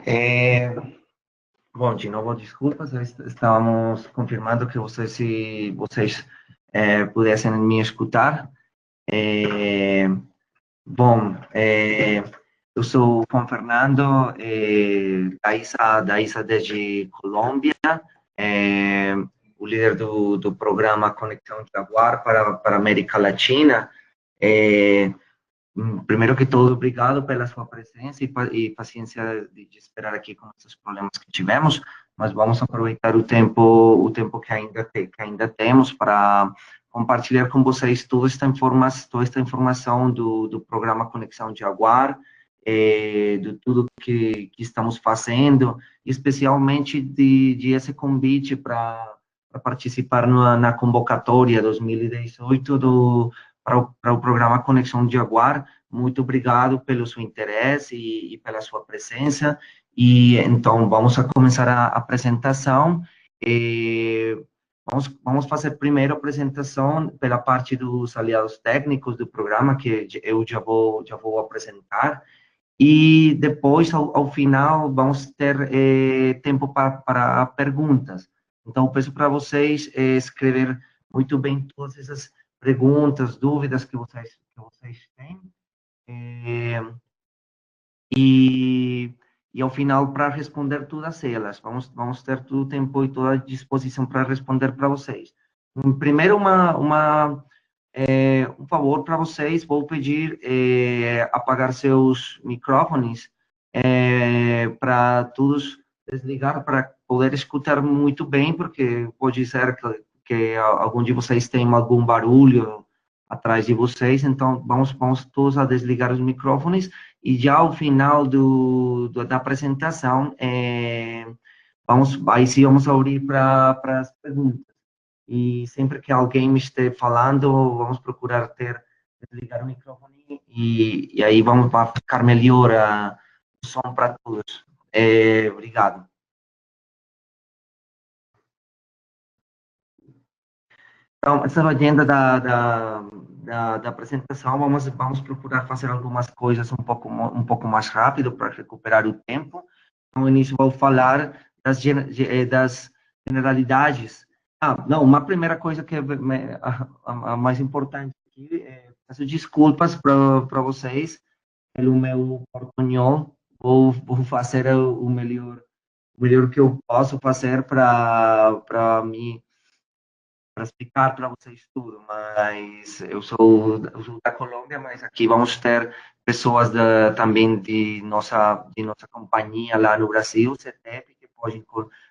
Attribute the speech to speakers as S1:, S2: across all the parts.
S1: É, bom, de novo, desculpas, estávamos confirmando que se vocês pudessem me escutar. É, bom, eu sou o Juan Fernando, da ISA desde Colômbia, é, o líder do programa Conexão Jaguar para a América Latina. É, Primeiro que tudo, obrigado pela sua presença e paciência de esperar aqui com esses problemas que tivemos, mas vamos aproveitar o tempo que ainda temos para compartilhar com vocês toda esta informação do programa Conexão Jaguar, de tudo que estamos fazendo, e especialmente de esse convite para participar na convocatória 2018 para o programa Conexão Jaguar. Muito obrigado pelo seu interesse e pela sua presença. E então vamos a começar a apresentação. E vamos fazer primeiro a apresentação pela parte dos aliados técnicos do programa, que eu já vou apresentar. E depois, ao final, vamos ter tempo para perguntas. Então, peço para vocês escrever muito bem todas essas perguntas, dúvidas que vocês têm. É, e, e ao final, para responder todas elas, vamos ter todo o tempo e toda a disposição para responder para vocês. Primeiro, um favor para vocês, vou pedir apagar seus microfones para todos desligar, para poder escutar muito bem, porque pode ser que algum de vocês tenha algum barulho atrás de vocês, então vamos todos a desligar os microfones e já ao final da apresentação, aí sim vamos abrir para as perguntas. E sempre que alguém me esteja falando, vamos procurar desligar o microfone e aí vamos para ficar melhor o som para todos. Obrigado. Então, essa é a agenda da apresentação. Vamos procurar fazer algumas coisas um pouco mais rápido para recuperar o tempo. Então, no início, vou falar das generalidades. Não, uma primeira coisa que é a mais importante aqui, peço desculpas para vocês pelo meu portunhol. Vou fazer o melhor que eu posso fazer para mim para explicar para vocês tudo, mas eu sou da Colômbia, mas aqui vamos ter pessoas também de nossa companhia lá no Brasil, CETEP, que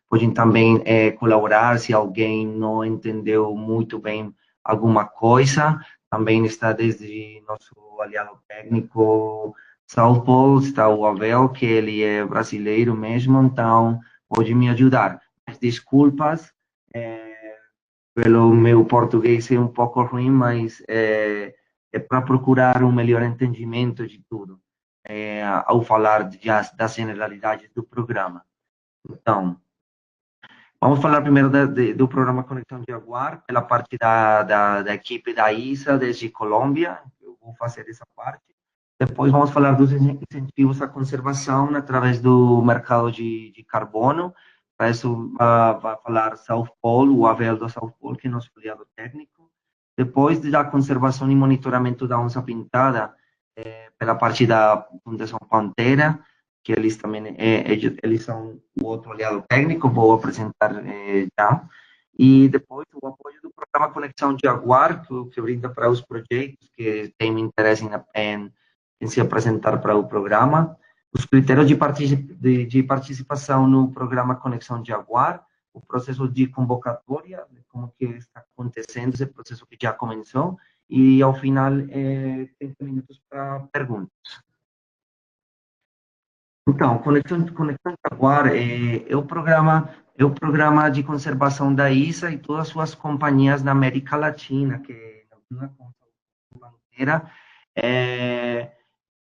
S1: podem também colaborar se alguém não entendeu muito bem alguma coisa. Também está desde nosso aliado técnico São Paulo, está o Abel, que ele é brasileiro mesmo, então pode me ajudar. Mas desculpas, pelo meu português é um pouco ruim, mas é para procurar um melhor entendimento de tudo, ao falar das generalidades do programa. Então, vamos falar primeiro do programa Conexão Jaguar, pela parte da equipe da ISA desde Colômbia, eu vou fazer essa parte. Depois vamos falar dos incentivos à conservação através do mercado de carbono. Para isso, vai falar São Paulo, o Avel do São Paulo, que é nosso aliado técnico. Depois da conservação e monitoramento da onça pintada, pela parte da Fundação Pantera, que eles também eles são o outro aliado técnico, vou apresentar já. E depois o apoio do programa Conexão Jaguar, que brinda para os projetos que têm interesse em se apresentar para o programa, os critérios de participação no programa Conexão Jaguar, o processo de convocatória, como que está acontecendo esse processo que já começou, e ao final 30 minutos para perguntas. Então, Conexão Jaguar é o programa de conservação da ISA e todas as suas companhias na América Latina, que na fronteira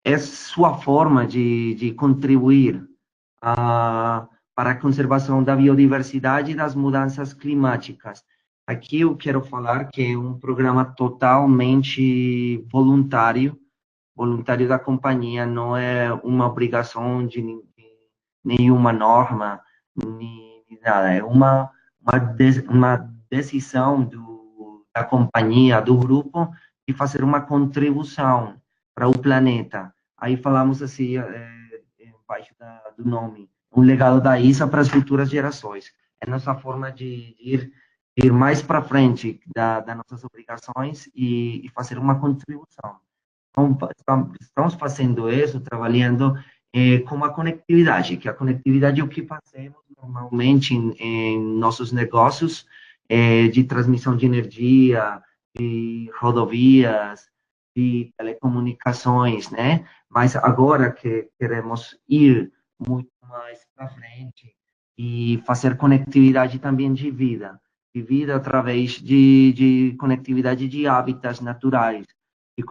S1: é sua forma de contribuir para a conservação da biodiversidade e das mudanças climáticas. Aqui eu quero falar que é um programa totalmente voluntário da companhia, não é uma obrigação nenhuma norma, nem nada. É uma decisão da companhia, do grupo, de fazer uma contribuição para o planeta. Aí falamos assim, embaixo do nome, um legado da ISA para as futuras gerações. É nossa forma de ir mais para frente das nossas obrigações e fazer uma contribuição. Então, estamos fazendo isso, trabalhando com a conectividade, que a conectividade é o que fazemos normalmente em nossos negócios de transmissão de energia, de rodovias, de telecomunicações, né? Mas agora que queremos ir muito mais para frente e fazer conectividade também de vida através de conectividade de hábitats naturais, de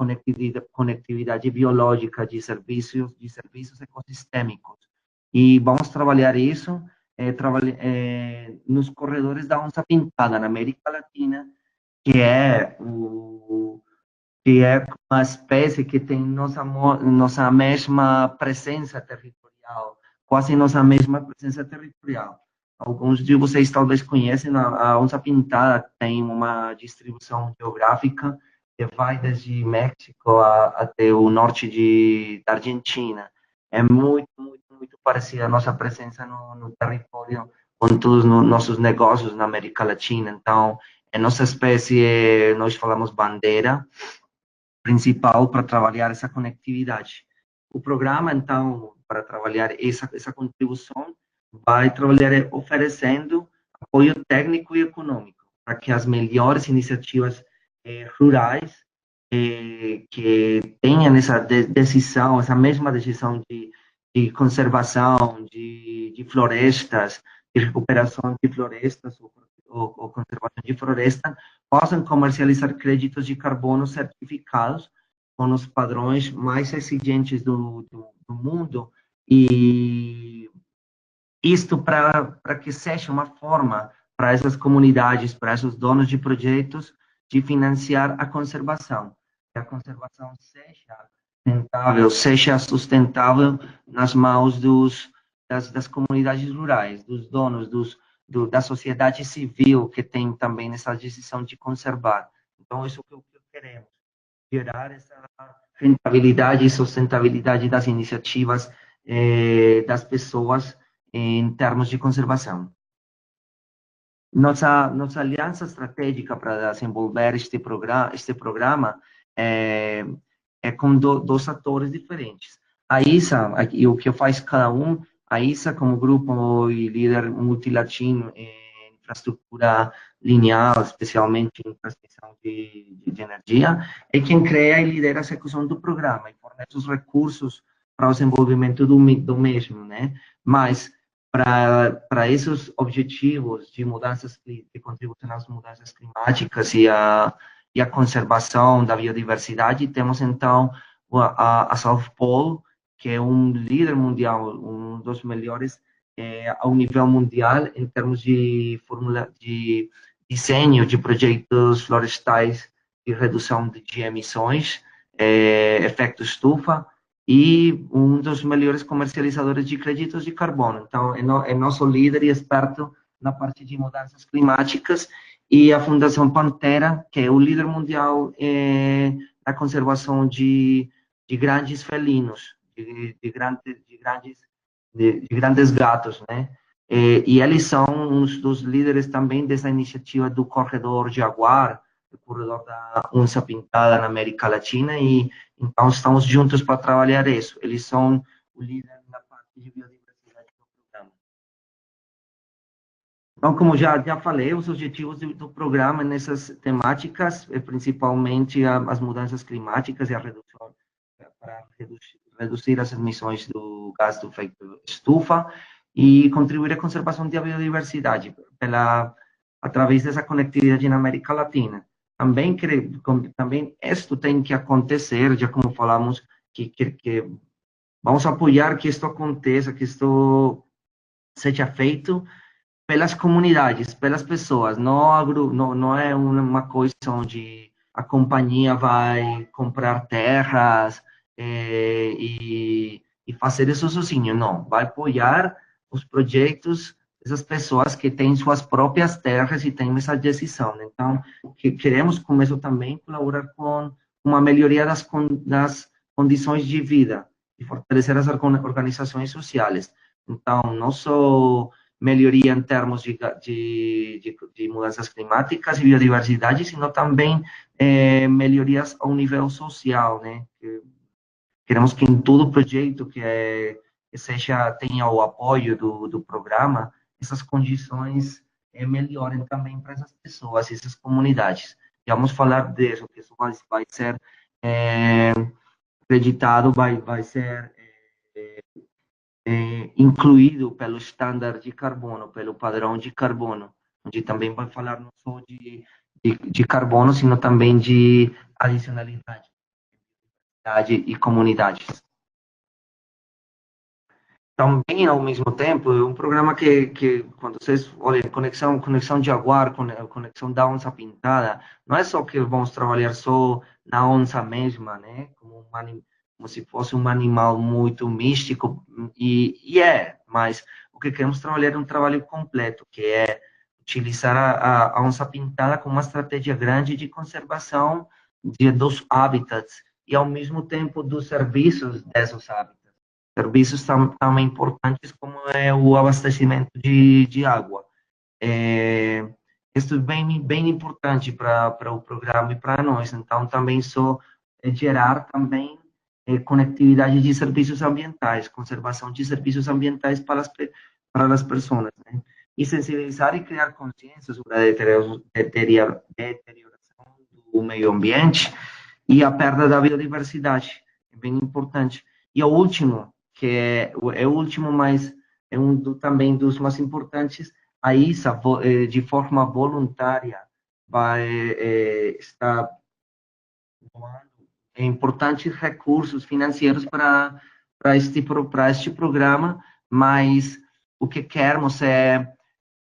S1: conectividade biológica, de serviços ecossistêmicos. E vamos trabalhar isso nos corredores da onça pintada na América Latina, que é que é uma espécie que tem nossa mesma presença territorial, quase nossa mesma presença territorial. Alguns de vocês talvez conhecem, a onça pintada tem uma distribuição geográfica que vai desde México até o norte da Argentina. É muito parecida a nossa presença no território com todos os nossos negócios na América Latina. Então, a nossa espécie, nós falamos bandeira, principal para trabalhar essa conectividade. O programa, então, para trabalhar essa contribuição, vai trabalhar oferecendo apoio técnico e econômico para que as melhores iniciativas rurais que tenham essa decisão, essa mesma decisão de conservação de florestas, de recuperação de florestas ou conservação de floresta, possam comercializar créditos de carbono certificados com os padrões mais exigentes do mundo e isto para que seja uma forma para essas comunidades, para esses donos de projetos, de financiar a conservação. Que a conservação seja sustentável nas mãos das comunidades rurais, dos donos, da sociedade civil, que tem também essa decisão de conservar. Então, isso é o que queremos, gerar essa rentabilidade e sustentabilidade das iniciativas das pessoas em termos de conservação. Nossa aliança estratégica para desenvolver este programa é com dois atores diferentes. A ISA, e o que faz cada um, a ISA como grupo e líder multilatino em infraestrutura linear, especialmente em transmissão de energia, é quem cria e lidera a execução do programa e fornece os recursos para o desenvolvimento do mesmo, né? Mas para esses objetivos de mudanças, de contribuição às mudanças climáticas e a conservação da biodiversidade, temos então a South Pole, que é um líder mundial, um dos melhores ao nível mundial em termos de desenho de projetos florestais de redução de emissões, efeito estufa, e um dos melhores comercializadores de créditos de carbono. Então, é nosso líder e experto na parte de mudanças climáticas, e a Fundação Pantera, que é o líder mundial na conservação de grandes felinos, de grandes gatos, né? E eles são uns dos líderes também dessa iniciativa do Corredor Jaguar, o corredor da onça pintada na América Latina, e então estamos juntos para trabalhar isso. Eles são o líder na parte de biodiversidade do programa. Então, como já falei, os objetivos do programa nessas temáticas, principalmente as mudanças climáticas e a redução, para reduzir as emissões do gás do efeito estufa e contribuir à conservação da biodiversidade através dessa conectividade na América Latina. Também isto tem que acontecer, já como falamos, que vamos apoiar que isto aconteça, que isto seja feito pelas comunidades, pelas pessoas, não é uma coisa onde a companhia vai comprar terras e fazer isso sozinho, não, vai apoiar os projetos dessas pessoas que têm suas próprias terras e têm essa decisão. Então, que queremos com isso também colaborar com uma melhoria das condições de vida e fortalecer as organizações sociais. Então, não só melhoria em termos de mudanças climáticas e biodiversidade, sino também melhorias ao nível social, né? Queremos que em todo projeto que seja tenha o apoio do programa, essas condições melhorem também para essas pessoas, essas comunidades. E vamos falar disso, que isso vai ser é, acreditado, vai ser incluído pelo estándar de carbono, pelo padrão de carbono, onde também vai falar não só de carbono, sino também de adicionalidade e comunidades. Também, ao mesmo tempo, é um programa que quando vocês olhem, conexão Jaguar, conexão da onça pintada, não é só que vamos trabalhar só na onça mesma, né? Como se fosse um animal muito místico, e mas o que queremos trabalhar é um trabalho completo, que é utilizar a onça pintada como uma estratégia grande de conservação dos hábitats e, ao mesmo tempo, dos serviços desses hábitats. Serviços tão importantes como é o abastecimento de água. Isso é bem importante para o programa e para nós. Então, também só gerar também conectividade de serviços ambientais, conservação de serviços ambientais para as pessoas, né? E sensibilizar e criar consciência sobre a deterioração do meio ambiente e a perda da biodiversidade. É bem importante. E o último, que é o último, mas é também dos mais importantes, a ISA, de forma voluntária, vai estar doando importantes recursos financeiros para este programa, mas o que queremos é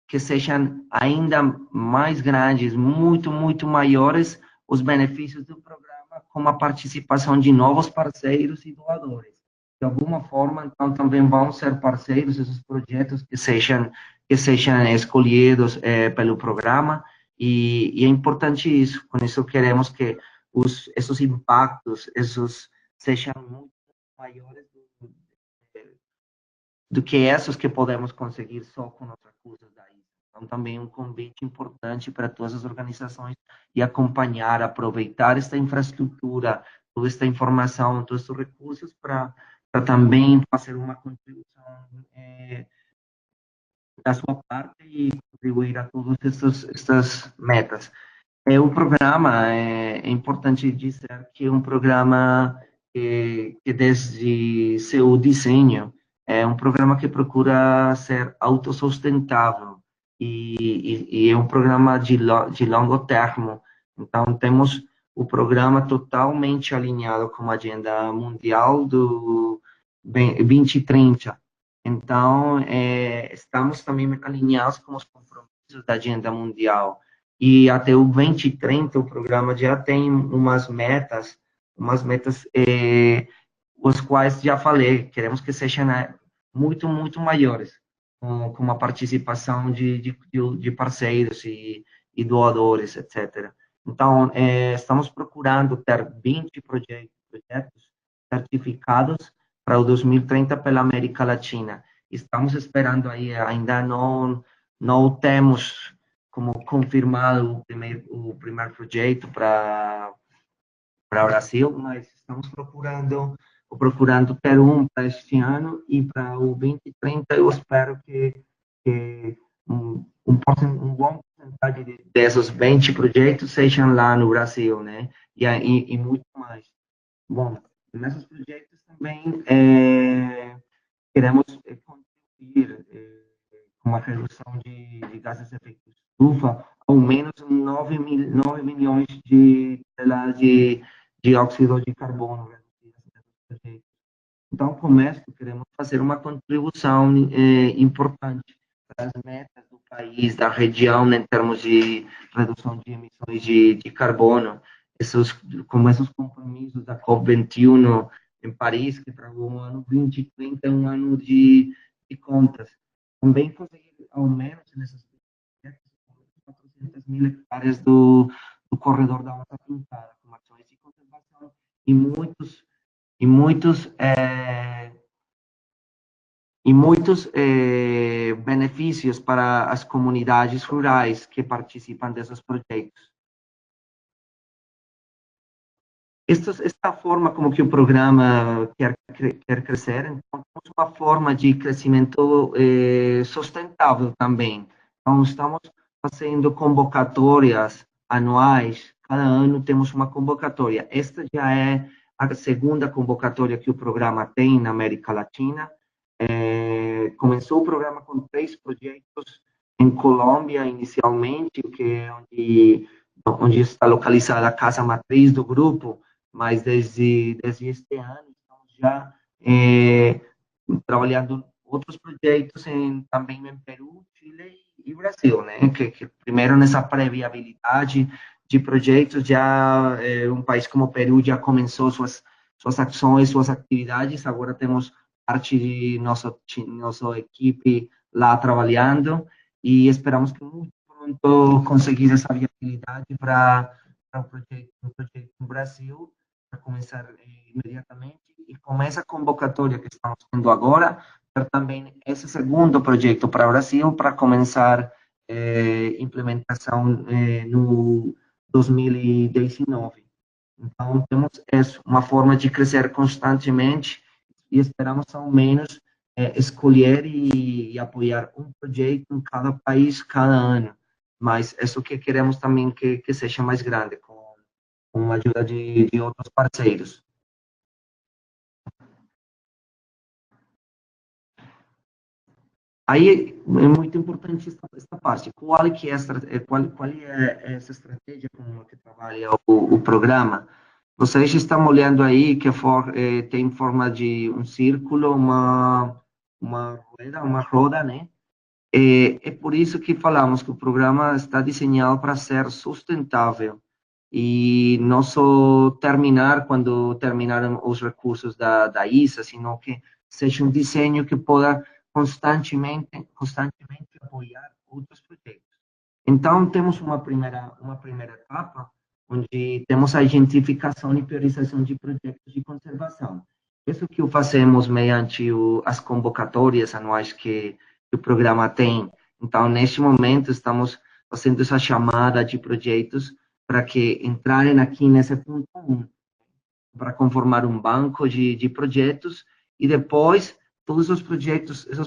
S1: que sejam ainda mais grandes, muito maiores os benefícios do programa, com a participação de novos parceiros e doadores. De alguma forma, então, também vão ser parceiros esses projetos que sejam escolhidos pelo programa, e é importante isso. Com isso, queremos que esses impactos, sejam muito maiores do que esses que podemos conseguir só com os recursos da ISA. Então, também um convite importante para todas as organizações e acompanhar, aproveitar esta infraestrutura, toda esta informação, todos esses recursos para também fazer uma contribuição da sua parte e contribuir a todas essas metas. O programa, é importante dizer que é um programa que desde seu desenho, é um programa que procura ser autossustentável e é um programa de longo termo. Então, temos o programa totalmente alinhado com a Agenda Mundial do 2030. Então, estamos também alinhados com os compromissos da Agenda Mundial. E até o 2030 o programa já tem umas metas os quais já falei, queremos que sejam muito maiores, com a participação de parceiros e doadores, etc. Então, estamos procurando ter 20 projetos certificados para o 2030 pela América Latina. Estamos esperando aí, ainda não temos como confirmado o primeiro projeto para Brasil, mas estamos procurando ter um para este ano, e para o 2030 eu espero que um bom porcentagem desses 20 projetos sejam lá no Brasil, né? E muito mais. Bom, nesses projetos também queremos contribuir com a redução de gases de efeito estufa, ao menos 9 milhões de toneladas de dióxido de carbono reduzidas. Então, com isso, queremos fazer uma contribuição importante para as metas do país, da região, em termos de redução de emissões de carbono, como esses compromissos da COP21 em Paris, que para o ano 2030 é um ano de contas. também conseguir ao menos nessas 400 mil hectares do corredor da Onça Pintada, com ações de conservação e muitos benefícios para as comunidades rurais que participam desses projetos. Esta forma como que o programa quer crescer, então, temos uma forma de crescimento sustentável também. Então, estamos fazendo convocatórias anuais, cada ano temos uma convocatória. Esta já é a segunda convocatória que o programa tem na América Latina. Começou o programa com 3 projetos em Colômbia, inicialmente, que é onde está localizada a casa matriz do grupo, mas desde este ano estamos já trabalhando outros projetos também em Peru, Chile e Brasil, né? Que primeiro nessa pré-viabilidade de projetos, já um país como o Peru já começou suas ações, suas atividades, agora temos parte de nossa equipe lá trabalhando e esperamos que muito pronto conseguir essa viabilidade para um projeto no Brasil, para começar imediatamente, e com essa convocatória que estamos tendo agora, ter também esse segundo projeto para o Brasil, para começar implementação no 2019. Então, temos uma forma de crescer constantemente e esperamos, ao menos, escolher e apoiar um projeto em cada país, cada ano. Mas isso que queremos também que seja mais grande, com a ajuda de outros parceiros. Aí é muito importante esta parte. Qual é essa estratégia com a que trabalha o programa? Vocês estão olhando aí que tem forma de um círculo, uma roda, né? É por isso que falamos que o programa está desenhado para ser sustentável e não só terminar quando terminaram os recursos da ISA, sino que seja um desenho que possa constantemente apoiar outros projetos. Então, temos uma primeira etapa, onde temos a identificação e priorização de projetos de conservação. Isso que fazemos mediante as convocatórias anuais que o programa tem. Então, neste momento, estamos fazendo essa chamada de projetos para que entrarem aqui nesse ponto 1, para conformar um banco de projetos, e depois todos esses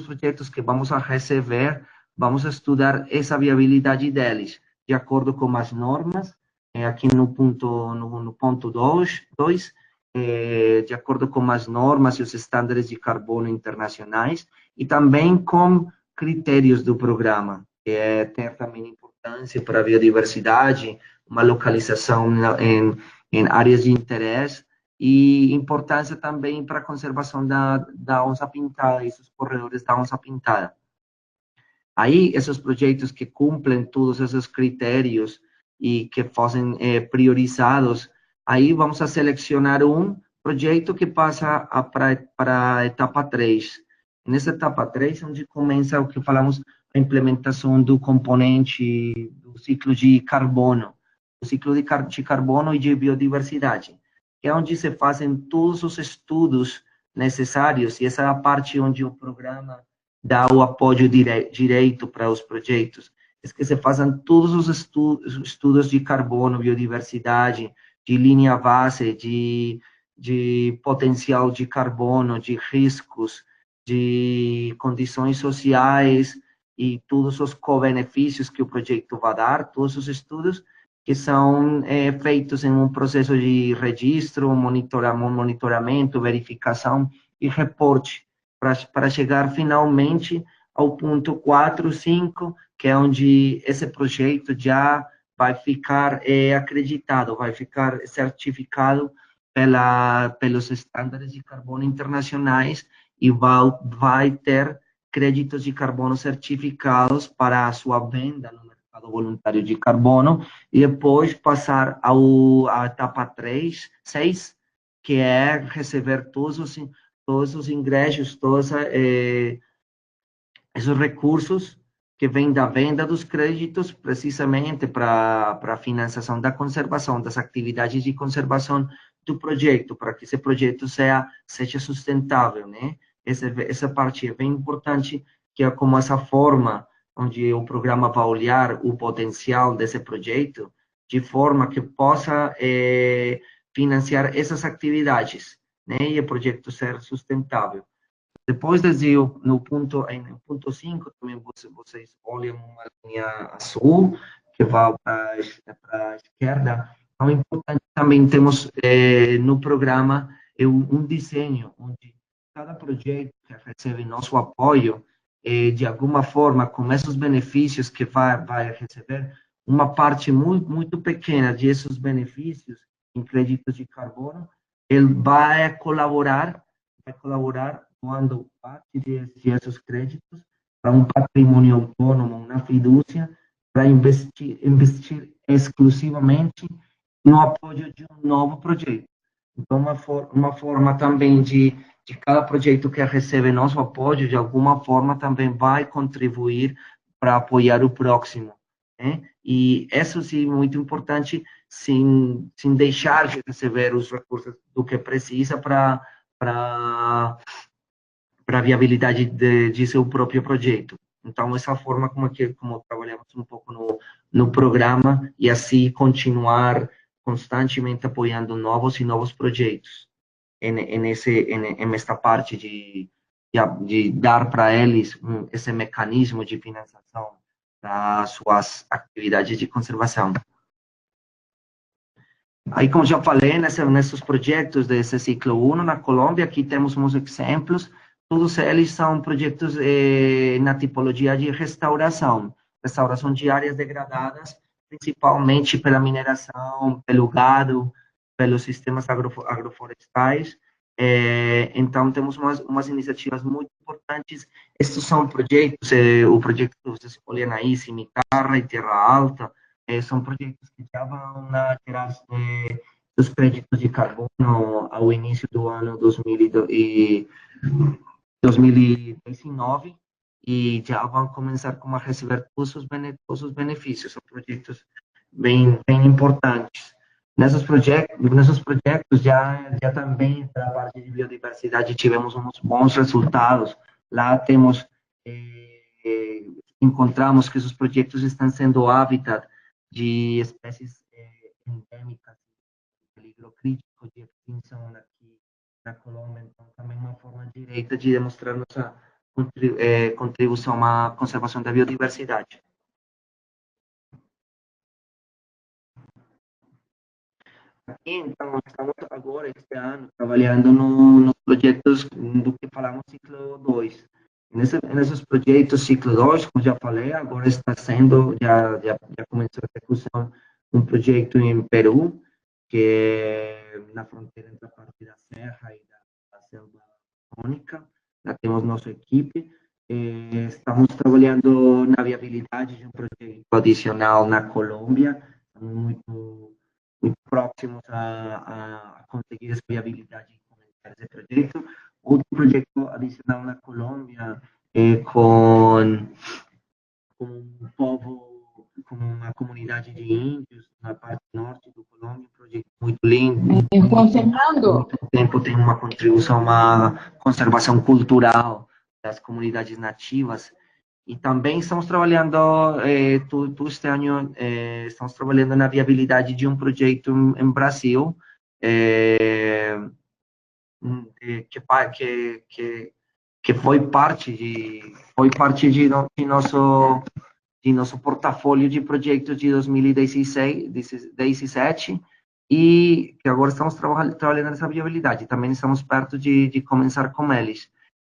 S1: projetos que vamos a receber, vamos a estudar essa viabilidade deles, de acordo com as normas, aqui no ponto 2, de acordo com as normas e os estándares de carbono internacionais, e também com critérios do programa, que é ter também importância para a biodiversidade, uma localização em áreas de interesse, e importância também para a conservação da onça pintada e dos corredores da onça pintada. Aí, esses projetos que cumprem todos esses critérios e que fossem priorizados, aí vamos a selecionar um projeto que passa para a etapa 3. Nessa etapa 3, onde começa o que falamos, a implementação do componente do ciclo de carbono, do ciclo de carbono e de biodiversidade, que é onde se fazem todos os estudos necessários, e essa é a parte onde o programa dá o apoio direito para os projetos. É que se façam todos os estudos de carbono, biodiversidade, de linha base, de potencial de carbono, de riscos, de condições sociais e todos os co-benefícios que o projeto vai dar, todos os estudos que são feitos em um processo de registro, monitoramento, verificação e reporte, para chegar finalmente ao ponto 4, 5, que é onde esse projeto já vai ficar acreditado, vai ficar certificado pelos estándares de carbono internacionais e vai ter créditos de carbono certificados para a sua venda no mercado voluntário de carbono, e depois passar à etapa 3, 6, que é receber todos os ingressos, todas esses recursos que vêm da venda dos créditos, precisamente para a financiação da conservação, das atividades de conservação do projeto, para que esse projeto seja sustentável, né? Essa parte é bem importante, que é como essa forma onde o programa vai olhar o potencial desse projeto, de forma que possa financiar essas atividades, né? E o projeto ser sustentável. Depois, no ponto 5, também vocês olham uma linha azul que vai para a esquerda. Então, é importante também temos no programa um desenho onde cada projeto que recebe nosso apoio, de alguma forma, com esses benefícios que vai receber, uma parte muito pequena desses benefícios em créditos de carbono, ele vai colaborar doando parte desses créditos para um patrimônio autônomo, uma fidúcia, para investir exclusivamente no apoio de um novo projeto. Então, uma forma também de cada projeto que recebe nosso apoio, de alguma forma, também vai contribuir para apoiar o próximo. Né? E isso sim, muito importante, sem deixar de receber os recursos do que precisa para a viabilidade de seu próprio projeto. Então, essa forma como trabalhamos um pouco no programa e assim continuar constantemente apoiando novos projetos nesta parte de dar para eles esse mecanismo de financiação das suas atividades de conservação. Aí, como já falei, nesses projetos desse ciclo 1 na Colômbia, aqui temos uns exemplos. Todos eles são projetos na tipologia de restauração de áreas degradadas, principalmente pela mineração, pelo gado, pelos sistemas agroflorestais. Então, temos umas iniciativas muito importantes. Estes são projetos, o projeto que vocês olham aí, Cimitarra e Terra Alta, são projetos que já vão tirar os créditos de carbono ao início do ano 2019 e já vão começar a receber todos os benefícios. São projetos bem importantes. Nesses projetos já também, para a parte de biodiversidade, tivemos uns bons resultados. Lá encontramos que esses projetos estão sendo hábitat de espécies endêmicas, peligro crítico de extinção aqui na Colômbia. Então, também uma forma direita de demonstrar nossa contribuição à conservação da biodiversidade. Aqui, então, estamos agora, este ano, trabalhando nos projetos do que falamos ciclo 2. Nesses projetos ciclo 2, como já falei, agora está sendo, já começou a execução um projeto em Peru, que é na fronteira entre a parte da serra e da selva amazônica. Lá temos nossa equipe. Estamos trabalhando na viabilidade de um projeto adicional na Colômbia, muito próximos a conseguir essa viabilidade de começar esse projeto. Outro projeto adicional na Colômbia com um povo, com uma comunidade de índios na parte norte do Colômbia, um projeto muito lindo. Muito tempo tem uma contribuição, uma conservação cultural das comunidades nativas. E também estamos trabalhando, todo este ano, estamos trabalhando na viabilidade de um projeto em Brasil, que foi parte de nosso portfólio de projetos de 2017 e que agora estamos trabalhando nessa viabilidade. Também estamos perto de começar com eles.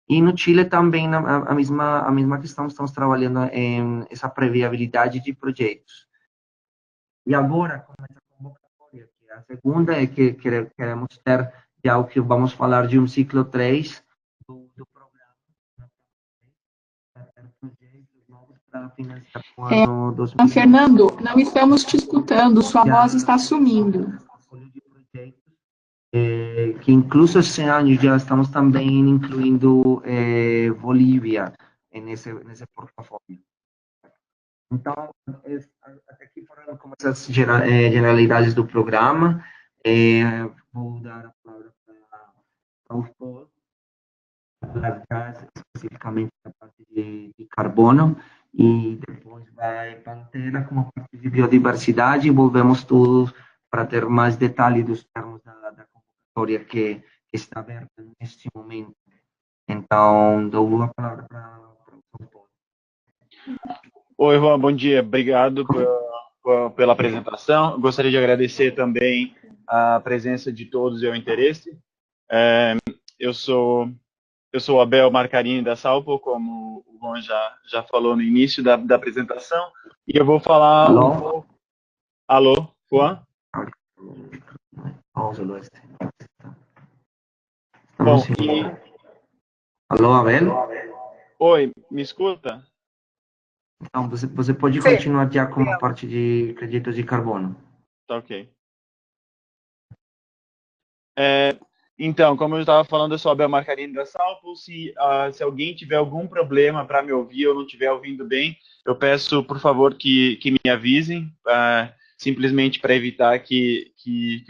S1: E no Chile também a mesma questão, estamos trabalhando em essa previabilidade de projetos. E agora, com essa convocatória, que a segunda é que queremos ter já o que vamos falar de um ciclo 3 do programa, para ter projetos novos para financiar o ano 2020.
S2: Fernando, não estamos te escutando, sua voz está sumindo.
S1: Que incluso esse ano já estamos também incluindo Bolívia nesse portfólio. Então, até aqui foram como essas generalidades do programa. Vou dar a palavra para o Paul, especificamente a parte de carbono, e depois vai Pantera com a parte de biodiversidade, e volvemos tudo para ter mais detalhe dos termos da convocatória que está aberta neste momento. Então, dou a palavra para o Paul.
S3: Oi, Juan, bom dia. Obrigado pela apresentação. Gostaria de agradecer também a presença de todos e o interesse. Eu sou o Abel Marcarini da Salpo, como o Juan já falou no início da apresentação, e eu vou falar um pouco... Alô, Juan? Bom,
S1: Alô, Abel?
S3: Oi, me escuta?
S1: Então, você pode continuar já com a parte de créditos de carbono.
S3: Tá ok. Então, como eu estava falando, eu sou Abel Marcarini da Salpo. Se alguém tiver algum problema para me ouvir ou não estiver ouvindo bem, eu peço, por favor, que me avisem, simplesmente para evitar que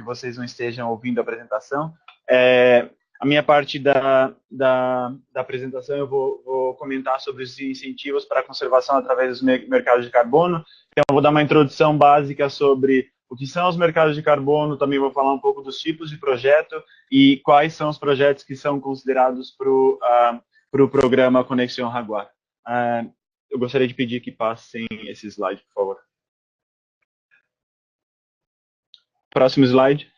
S3: vocês não estejam ouvindo a apresentação. A minha parte da apresentação, eu vou comentar sobre os incentivos para a conservação através dos mercados de carbono. Então, eu vou dar uma introdução básica sobre o que são os mercados de carbono, também vou falar um pouco dos tipos de projeto e quais são os projetos que são considerados para o programa Conexão Jaguar. Eu gostaria de pedir que passem esse slide, por favor. Próximo slide.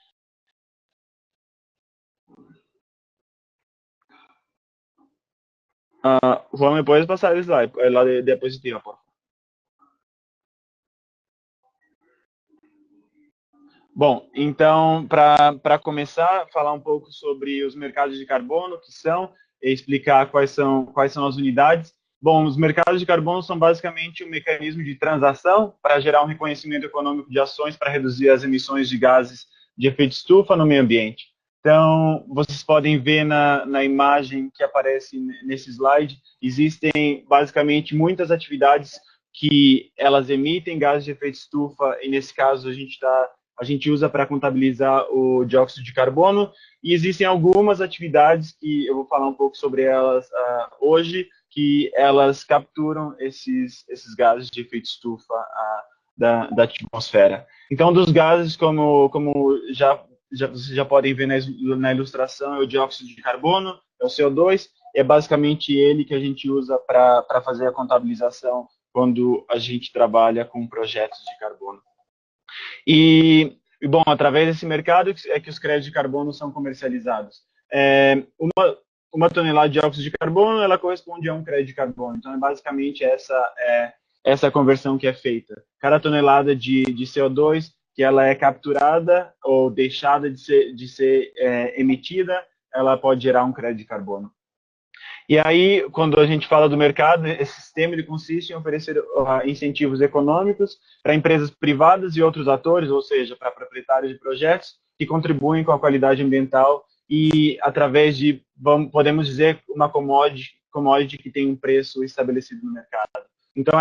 S3: Juan, ¿me puedes pasar el slide, la diapositiva, por favor? Bom, então, para começar, falar um pouco sobre os mercados de carbono, que são, e explicar quais são as unidades. Bom, os mercados de carbono são basicamente um mecanismo de transação para gerar um reconhecimento econômico de ações para reduzir as emissões de gases de efeito estufa no meio ambiente. Então, vocês podem ver na imagem que aparece nesse slide, existem basicamente muitas atividades que elas emitem gases de efeito estufa, e nesse caso a gente usa para contabilizar o dióxido de carbono, e existem algumas atividades que eu vou falar um pouco sobre elas hoje, que elas capturam esses gases de efeito estufa da atmosfera. Então, dos gases, como vocês já podem ver na ilustração, é o dióxido de carbono, é o CO2, é basicamente ele que a gente usa para fazer a contabilização quando a gente trabalha com projetos de carbono. E bom, através desse mercado é que os créditos de carbono são comercializados. Uma tonelada de dióxido de carbono, ela corresponde a um crédito de carbono. Então, é basicamente essa conversão que é feita. Cada tonelada de CO2 que ela é capturada ou deixada de ser emitida, ela pode gerar um crédito de carbono. E aí, quando a gente fala do mercado, esse sistema ele consiste em oferecer incentivos econômicos para empresas privadas e outros atores, ou seja, para proprietários de projetos que contribuem com a qualidade ambiental e através de, podemos dizer, uma commodity que tem um preço estabelecido no mercado. Então,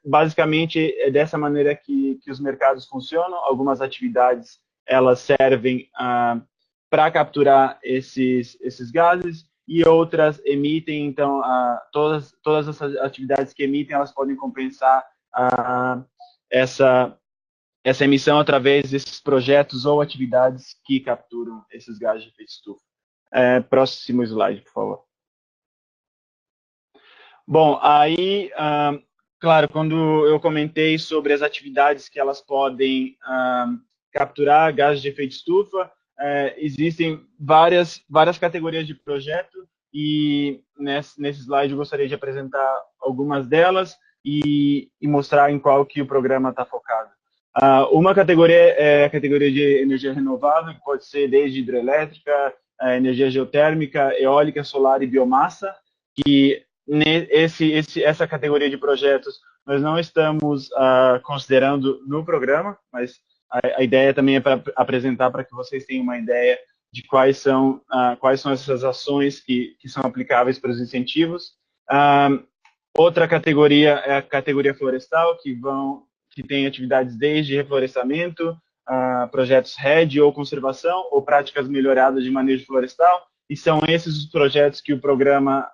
S3: basicamente, é dessa maneira que os mercados funcionam. Algumas atividades elas servem para capturar esses gases, e outras emitem. Então, todas essas atividades que emitem, elas podem compensar essa emissão através desses projetos ou atividades que capturam esses gases de efeito estufa. Próximo slide, por favor. Bom, aí, claro, quando eu comentei sobre as atividades que elas podem capturar gases de efeito estufa, existem várias categorias de projeto, e nesse slide eu gostaria de apresentar algumas delas e mostrar em qual que o programa está focado. Uma categoria é a categoria de energia renovável, que pode ser desde hidrelétrica, energia geotérmica, eólica, solar e biomassa, que essa categoria de projetos nós não estamos considerando no programa, mas a ideia também é para apresentar para que vocês tenham uma ideia de quais são essas ações que são aplicáveis para os incentivos. Outra categoria é a categoria florestal, que tem atividades desde reflorestamento, projetos RED ou conservação, ou práticas melhoradas de manejo florestal, e são esses os projetos que o programa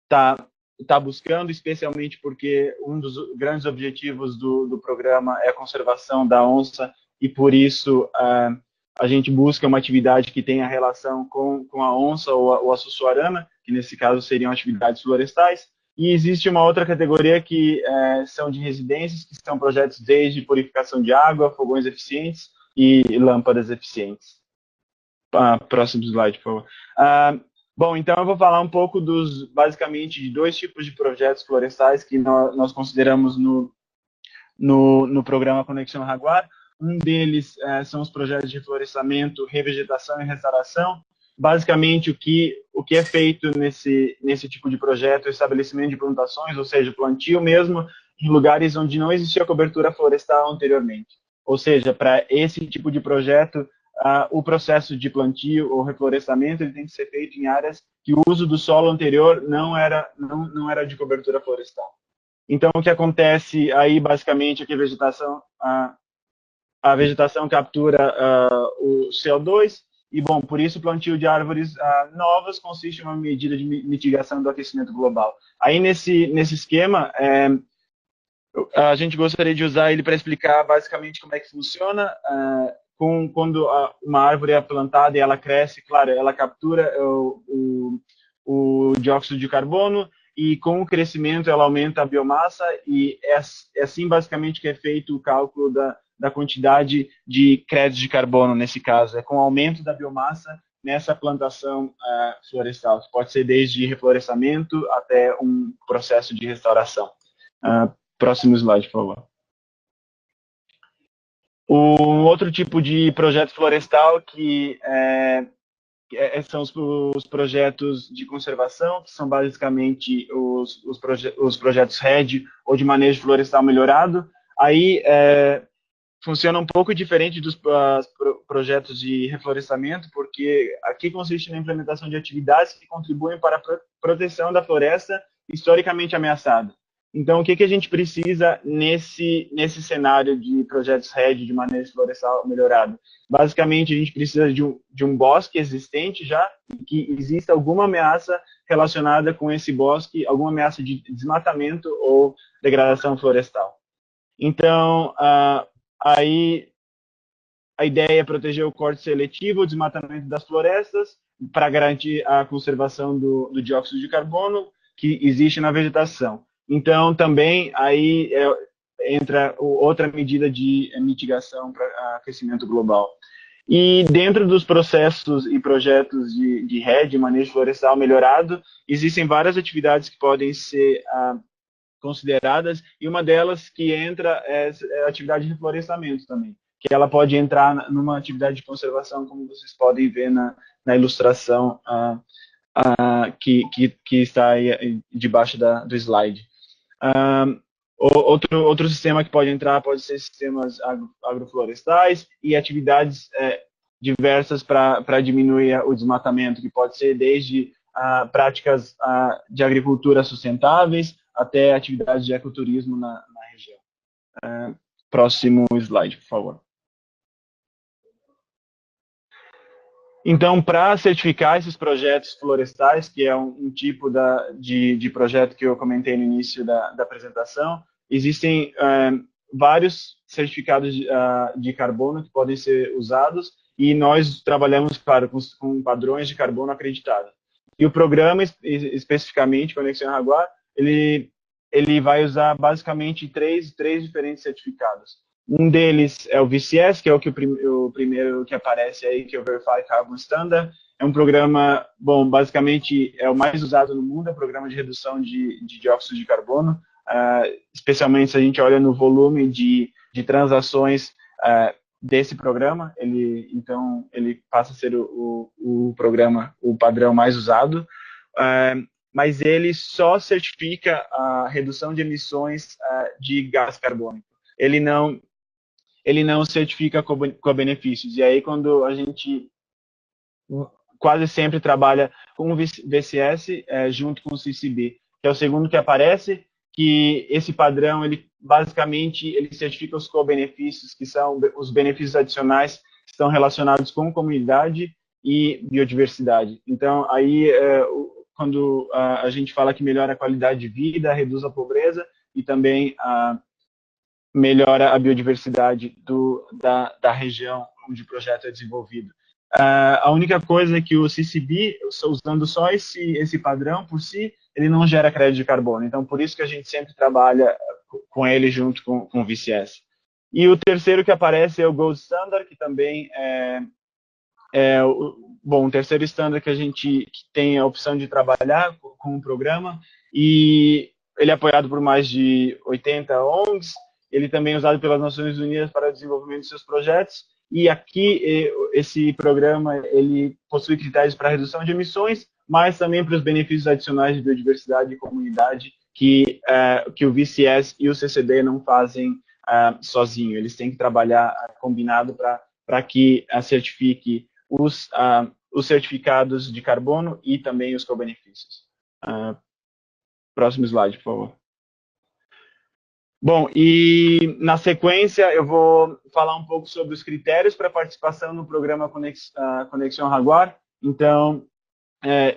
S3: está buscando, especialmente porque um dos grandes objetivos do programa é a conservação da onça, e por isso a gente busca uma atividade que tenha relação com a onça ou a sussuarana, que nesse caso seriam atividades florestais. E existe uma outra categoria que são de residências, que são projetos desde purificação de água, fogões eficientes e lâmpadas eficientes. Próximo slide, por favor. Bom, então eu vou falar um pouco basicamente, de dois tipos de projetos florestais que nós consideramos no programa Conexão Jaguar. Um deles são os projetos de reflorestamento, revegetação e restauração. Basicamente, o que é feito nesse tipo de projeto é o estabelecimento de plantações, ou seja, plantio mesmo, em lugares onde não existia cobertura florestal anteriormente. Ou seja, para esse tipo de projeto, o processo de plantio ou reflorestamento ele tem que ser feito em áreas que o uso do solo anterior não era de cobertura florestal. Então, o que acontece aí, basicamente, é que a vegetação captura o CO2, e, bom, por isso o plantio de árvores novas consiste em uma medida de mitigação do aquecimento global. Aí, nesse esquema, a gente gostaria de usar ele para explicar basicamente como é que funciona. Quando uma árvore é plantada e ela cresce, claro, ela captura o dióxido de carbono, e com o crescimento ela aumenta a biomassa, e é assim basicamente que é feito o cálculo da quantidade de créditos de carbono, nesse caso. É com o aumento da biomassa nessa plantação florestal. Pode ser desde reflorestamento até um processo de restauração. Próximo slide, por favor. Um outro tipo de projeto florestal que são os projetos de conservação, que são basicamente os projetos RED ou de manejo florestal melhorado. Aí funciona um pouco diferente dos projetos de reflorestamento, porque aqui consiste na implementação de atividades que contribuem para a proteção da floresta historicamente ameaçada. Então, o que a gente precisa nesse cenário de projetos RED de manejo florestal melhorado? Basicamente, a gente precisa de um bosque existente já, que exista alguma ameaça relacionada com esse bosque, alguma ameaça de desmatamento ou degradação florestal. Então, aí a ideia é proteger o corte seletivo, o desmatamento das florestas, para garantir a conservação do dióxido de carbono que existe na vegetação. Então, também aí entra outra medida de mitigação para aquecimento global. E dentro dos processos e projetos de RED, manejo florestal melhorado, existem várias atividades que podem ser consideradas, e uma delas que entra é a atividade de reflorestamento também, que ela pode entrar numa atividade de conservação, como vocês podem ver na ilustração que está aí debaixo do slide. Outro sistema que pode entrar pode ser sistemas agroflorestais e atividades diversas para diminuir o desmatamento, que pode ser desde práticas de agricultura sustentáveis até atividades de ecoturismo na região. Próximo slide, por favor. Então, para certificar esses projetos florestais, que é um tipo de projeto que eu comentei no início da apresentação, existem vários certificados de carbono que podem ser usados, e nós trabalhamos, claro, com padrões de carbono acreditados. E o programa, especificamente, Conexão Jaguar, ele vai usar basicamente três diferentes certificados. Um deles é o VCS, que é o primeiro que aparece aí, que é o Verified Carbon Standard. É um programa, bom, basicamente é o mais usado no mundo, é um programa de redução de dióxido de carbono, especialmente se a gente olha no volume de transações desse programa. Então, ele passa a ser o padrão mais usado, mas ele só certifica a redução de emissões de gás carbônico. Ele não certifica co-benefícios. E aí, quando a gente quase sempre trabalha com o VCS junto com o CCB, que é o segundo que aparece, que esse padrão, ele basicamente, ele certifica os co-benefícios, que são os benefícios adicionais que estão relacionados com comunidade e biodiversidade. Então, aí, quando a gente fala que melhora a qualidade de vida, reduz a pobreza e também melhora a biodiversidade da região onde o projeto é desenvolvido. A única coisa é que o CCB, usando só esse padrão por si, ele não gera crédito de carbono. Então, por isso que a gente sempre trabalha com ele junto com o VCS. E o terceiro que aparece é o Gold Standard, que também o terceiro standard que a gente tem a opção de trabalhar com o programa, e ele é apoiado por mais de 80 ONGs, ele também é usado pelas Nações Unidas para o desenvolvimento de seus projetos, e aqui esse programa ele possui critérios para redução de emissões, mas também para os benefícios adicionais de biodiversidade e comunidade que o VCS e o CCD não fazem sozinho. Eles têm que trabalhar combinado para que certifique os certificados de carbono e também os co-benefícios. Próximo slide, por favor. Bom, e na sequência eu vou falar um pouco sobre os critérios para participação no programa Conexão Jaguar. Então,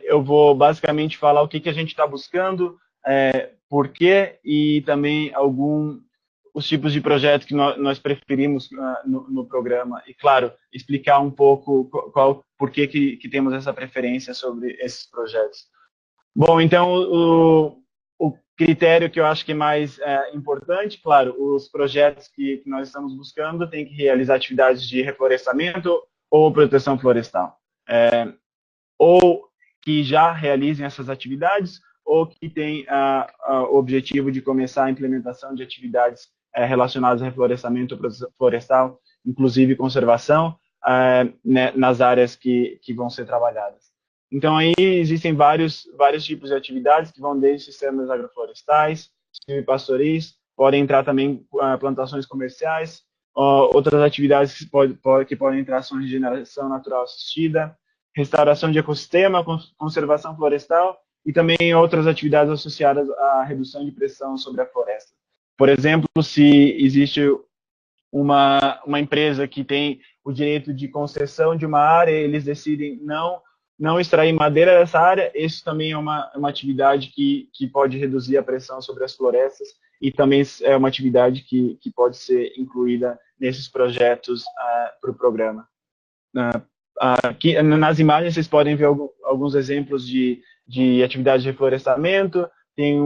S3: eu vou basicamente falar o que a gente está buscando, por quê, e também os tipos de projetos que nós preferimos no programa. E, claro, explicar um pouco por que temos essa preferência sobre esses projetos. Bom, então, o critério que eu acho que é mais importante, claro, os projetos que nós estamos buscando têm que realizar atividades de reflorestamento ou proteção florestal. Ou que já realizem essas atividades, ou que têm o objetivo de começar a implementação de atividades relacionadas a reflorestamento ou proteção florestal, inclusive conservação, nas áreas que vão ser trabalhadas. Então, aí existem vários tipos de atividades que vão desde sistemas agroflorestais, silvipastoris, podem entrar também plantações comerciais, outras atividades que podem entrar são regeneração natural assistida, restauração de ecossistema, conservação florestal e também outras atividades associadas à redução de pressão sobre a floresta. Por exemplo, se existe uma empresa que tem o direito de concessão de uma área, eles decidem não extrair madeira dessa área, isso também é uma atividade que pode reduzir a pressão sobre as florestas e também é uma atividade que pode ser incluída nesses projetos para o programa. Aqui, nas imagens vocês podem ver alguns exemplos de atividade de reflorestamento. Tem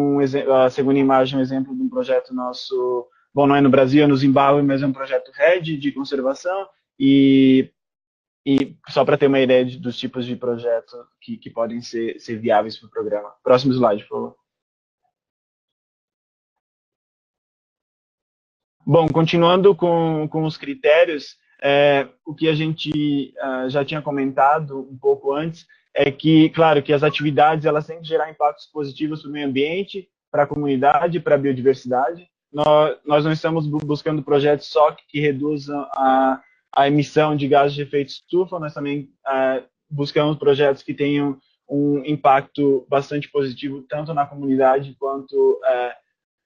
S3: a segunda imagem, um exemplo de um projeto nosso, bom, não é no Brasil, é no Zimbábue, mas é um projeto RED de conservação, e só para ter uma ideia dos tipos de projetos que podem ser viáveis para o programa. Próximo slide, por favor. Bom, continuando com os critérios, o que a gente já tinha comentado um pouco antes é que, claro, que as atividades elas têm que gerar impactos positivos para o meio ambiente, para a comunidade, para a biodiversidade. Nós não estamos buscando projetos só que reduzam a emissão de gases de efeito estufa, nós também buscamos projetos que tenham um impacto bastante positivo, tanto na comunidade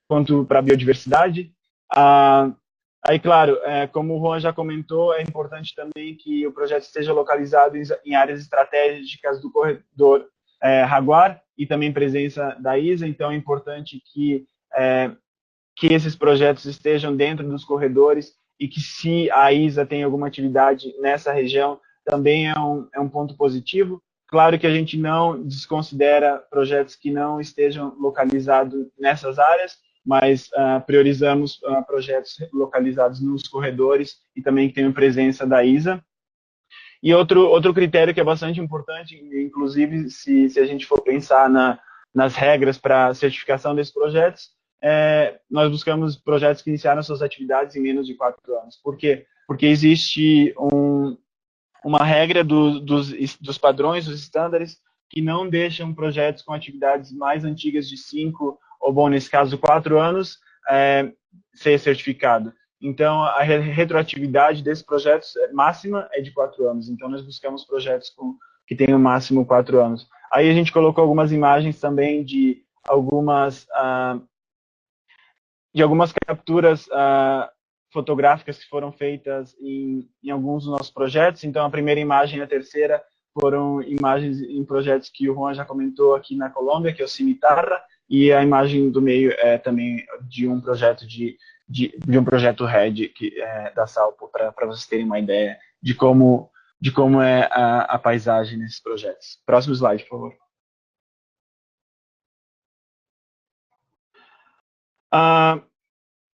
S3: quanto para a biodiversidade. Aí, claro, como o Juan já comentou, é importante também que o projeto esteja localizado em áreas estratégicas do corredor Jaguar e também presença da ISA, então é importante que esses projetos estejam dentro dos corredores e que se a ISA tem alguma atividade nessa região, também é um ponto positivo. Claro que a gente não desconsidera projetos que não estejam localizados nessas áreas, mas priorizamos projetos localizados nos corredores e também que tenham presença da ISA. E outro critério que é bastante importante, inclusive se a gente for pensar nas regras para a certificação desses projetos, nós buscamos projetos que iniciaram suas atividades em menos de 4 anos. Por quê? Porque existe uma regra dos padrões, dos estándares, que não deixam projetos com atividades mais antigas de 5, ou bom, nesse caso 4 anos, ser certificado. Então, a retroatividade desses projetos máxima é de 4 anos. Então, nós buscamos projetos que tenham no máximo 4 anos. Aí a gente colocou algumas imagens também de algumas capturas fotográficas que foram feitas em alguns dos nossos projetos. Então, a primeira imagem e a terceira foram imagens em projetos que o Juan já comentou aqui na Colômbia, que é o Cimitarra, e a imagem do meio é também de um projeto de um projeto RED da Salpo, para vocês terem uma ideia de como é a paisagem nesses projetos. Próximo slide, por favor.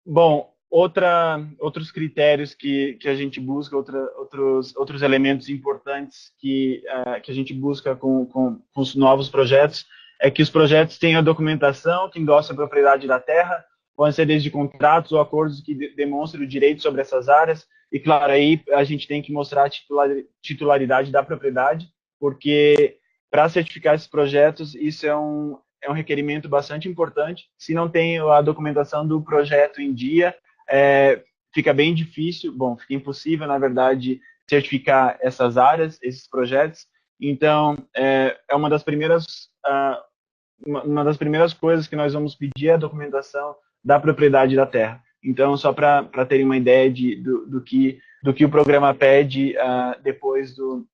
S3: Bom, outros critérios que a gente busca, outros elementos importantes que a gente busca com os novos projetos, é que os projetos tenham a documentação que endossa a propriedade da terra, podem ser desde contratos ou acordos que demonstrem o direito sobre essas áreas, e claro, aí a gente tem que mostrar a titularidade da propriedade, porque para certificar esses projetos, isso é um requerimento bastante importante. Se não tem a documentação do projeto em dia, fica bem difícil, fica impossível, na verdade, certificar essas áreas, esses projetos. Então, uma das primeiras coisas que nós vamos pedir é a documentação da propriedade da terra. Então, só para terem uma ideia do que o programa pede depois do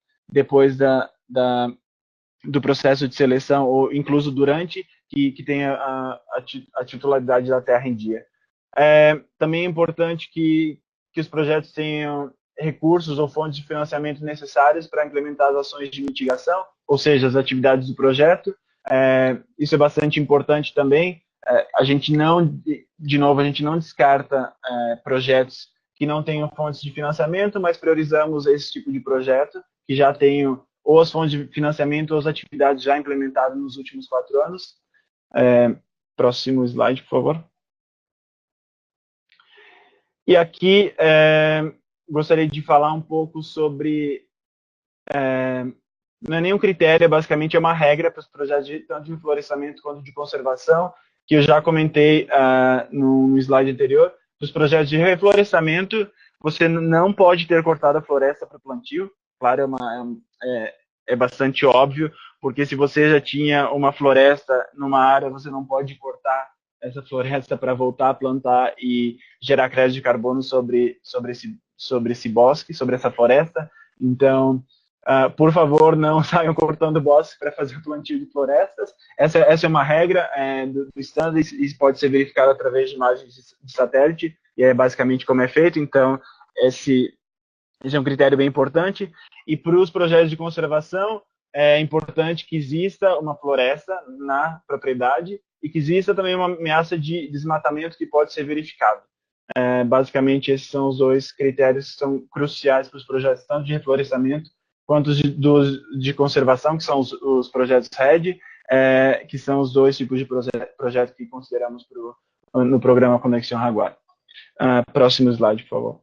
S3: processo de seleção, ou incluso durante, que tenha a titularidade da terra em dia. Também é importante que os projetos tenham recursos ou fontes de financiamento necessários para implementar as ações de mitigação, ou seja, as atividades do projeto. Isso é bastante importante também. A gente não descarta projetos que não tenham fontes de financiamento, mas priorizamos esse tipo de projeto que já tenham ou as fontes de financiamento ou as atividades já implementadas nos últimos 4 anos. Próximo slide, por favor. E aqui gostaria de falar um pouco sobre... não é nenhum critério, basicamente é uma regra para os projetos tanto de florescimento quanto de conservação, que eu já comentei no slide anterior. Os projetos de reflorestamento, você não pode ter cortado a floresta para plantio. Claro, é bastante óbvio, porque se você já tinha uma floresta numa área, você não pode cortar essa floresta para voltar a plantar e gerar crédito de carbono sobre esse bosque, sobre essa floresta. Então, por favor, não saiam cortando bosques para fazer o plantio de florestas. Essa é uma regra do standard, e pode ser verificado através de imagens de satélite, e é basicamente como é feito. Então, esse é um critério bem importante. E para os projetos de conservação, é importante que exista uma floresta na propriedade e que exista também uma ameaça de desmatamento que pode ser verificado. Basicamente, esses são os 2 critérios que são cruciais para os projetos, tanto de reflorestamento quanto de conservação, que são os projetos RED, que são os 2 tipos de projeto que consideramos no programa Conexão Jaguar. Próximo slide, por favor.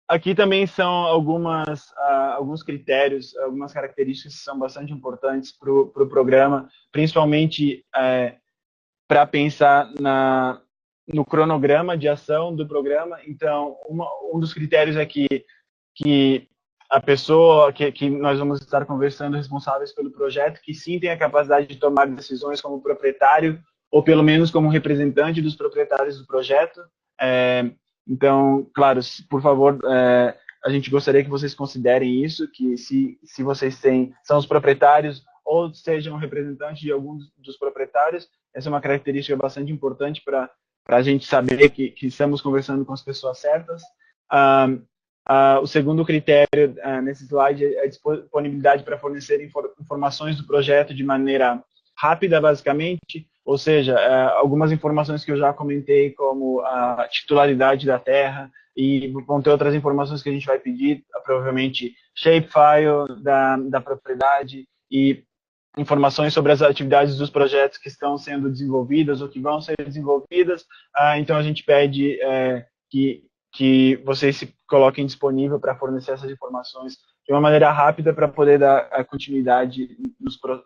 S3: Aqui também são alguns critérios, algumas características que são bastante importantes para o programa, principalmente para pensar no cronograma de ação do programa. Então, um dos critérios é que a pessoa que nós vamos estar conversando, responsáveis pelo projeto, que sim tem a capacidade de tomar decisões como proprietário, ou pelo menos como representante dos proprietários do projeto. Então, claro, por favor, a gente gostaria que vocês considerem isso, que se vocês são os proprietários ou sejam representantes de algum dos proprietários, essa é uma característica bastante importante para a gente saber que estamos conversando com as pessoas certas. O segundo critério nesse slide é a disponibilidade para fornecer informações do projeto de maneira rápida, basicamente, ou seja, algumas informações que eu já comentei, como a titularidade da terra, e vão ter outras informações que a gente vai pedir, provavelmente shapefile da propriedade e informações sobre as atividades dos projetos que estão sendo desenvolvidas ou que vão ser desenvolvidas. Então, a gente pede que vocês se coloquem disponível para fornecer essas informações de uma maneira rápida para poder dar a continuidade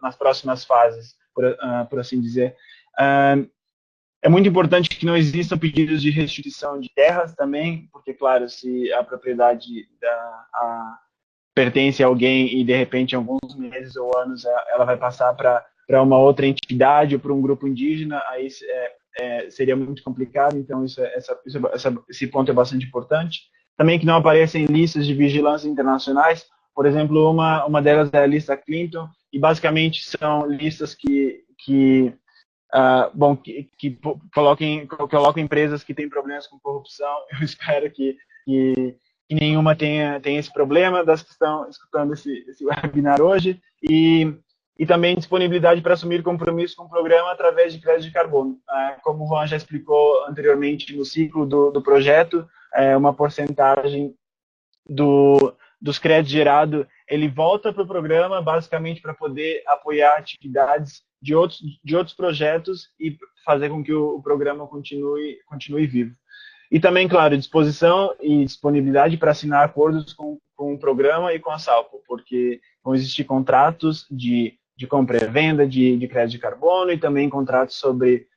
S3: nas próximas fases, por assim dizer. É muito importante que não existam pedidos de restituição de terras também, porque, claro, se a propriedade pertence a alguém e de repente em alguns meses ou anos ela vai passar para uma outra entidade ou para um grupo indígena, aí seria muito complicado. Então esse ponto é bastante importante. Também que não apareça em listas de vigilância internacionais. Por exemplo, uma delas é a lista Clinton, e basicamente são listas que colocam empresas que têm problemas com corrupção. Eu espero que nenhuma tenha esse problema, das que estão escutando esse webinar hoje, e também disponibilidade para assumir compromisso com o programa através de crédito de carbono. Como o Juan já explicou anteriormente no ciclo do projeto, uma porcentagem dos créditos gerados, ele volta para o programa basicamente para poder apoiar atividades de outros projetos e fazer com que o programa continue vivo. E também, claro, disposição e disponibilidade para assinar acordos com o programa e com a Salpo, porque vão existir contratos de compra e venda de crédito de carbono, e também contratos sobre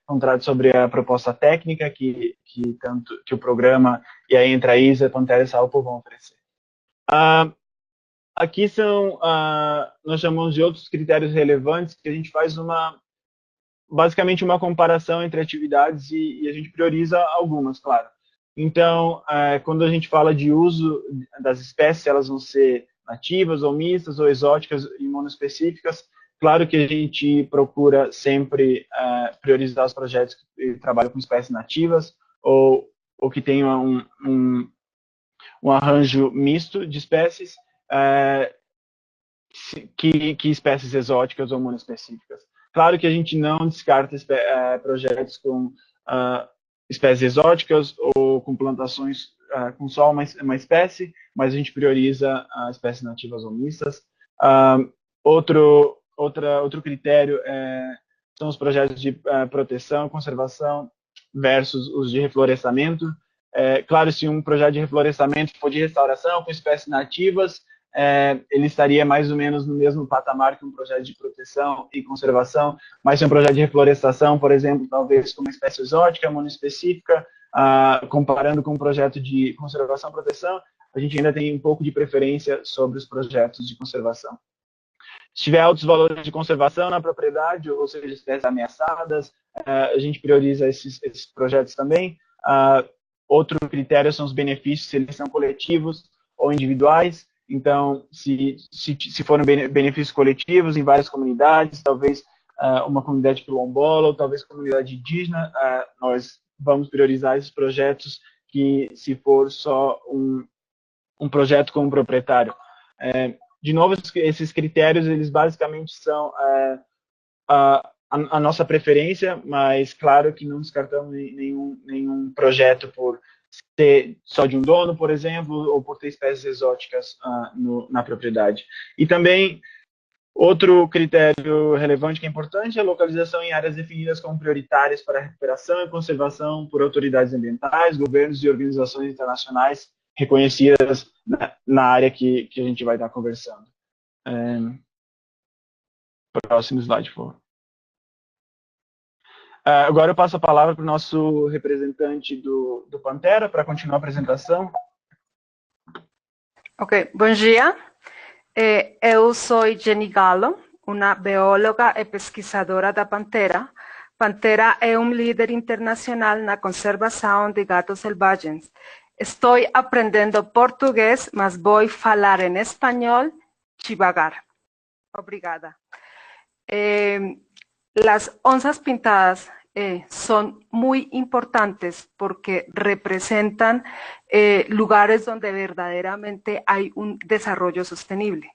S3: a proposta técnica que o programa, e aí entra a ISA, Pantera e Salpo vão oferecer. Aqui nós chamamos de outros critérios relevantes, que a gente faz basicamente uma comparação entre atividades e a gente prioriza algumas, claro. Então, quando a gente fala de uso das espécies, elas vão ser nativas ou mistas ou exóticas e monoespecíficas. Claro que a gente procura sempre priorizar os projetos que trabalham com espécies nativas ou que tenham um arranjo misto de espécies, que espécies exóticas ou monoespecíficas. Claro que a gente não descarta projetos com espécies exóticas ou com plantações com só uma espécie, mas a gente prioriza espécies nativas ou mistas. Outro critério são os projetos de proteção e conservação versus os de reflorestamento. Claro, se um projeto de reflorestamento for de restauração com espécies nativas, ele estaria mais ou menos no mesmo patamar que um projeto de proteção e conservação, mas se um projeto de reflorestação, por exemplo, talvez com uma espécie exótica, monoespecífica, comparando com um projeto de conservação e proteção, a gente ainda tem um pouco de preferência sobre os projetos de conservação. Se tiver altos valores de conservação na propriedade, ou seja, espécies ameaçadas, a gente prioriza esses projetos também. Outro critério são os benefícios, se eles são coletivos ou individuais. Então, se forem benefícios coletivos em várias comunidades, talvez uma comunidade quilombola ou talvez comunidade indígena, nós vamos priorizar esses projetos que, se for só um projeto com um proprietário. De novo, esses critérios, eles basicamente são a nossa preferência, mas claro que não descartamos nenhum projeto por ser só de um dono, por exemplo, ou por ter espécies exóticas na propriedade. E também, outro critério relevante que é importante é a localização em áreas definidas como prioritárias para a recuperação e conservação por autoridades ambientais, governos e organizações internacionais reconhecidas na área que a gente vai estar conversando. Próximo slide, por favor. Agora eu passo a palavra para o nosso representante do Pantera para continuar a apresentação.
S4: Ok, bom dia. Eu sou Jenny Gallo, uma bióloga e pesquisadora da Pantera. Pantera é líder internacional na conservação de gatos selvagens. Estou aprendendo português, mas vou falar em espanhol devagar. Obrigada. Las onzas pintadas son muy importantes porque representan lugares donde verdaderamente hay un desarrollo sostenible.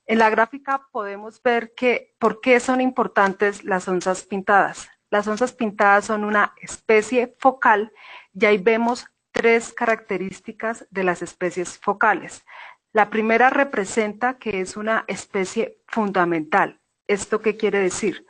S4: En la gráfica podemos ver por qué son importantes las onzas pintadas. Las onzas pintadas son una especie focal y ahí vemos 3 características de las especies focales. La primera representa que es una especie fundamental. ¿Esto qué quiere decir?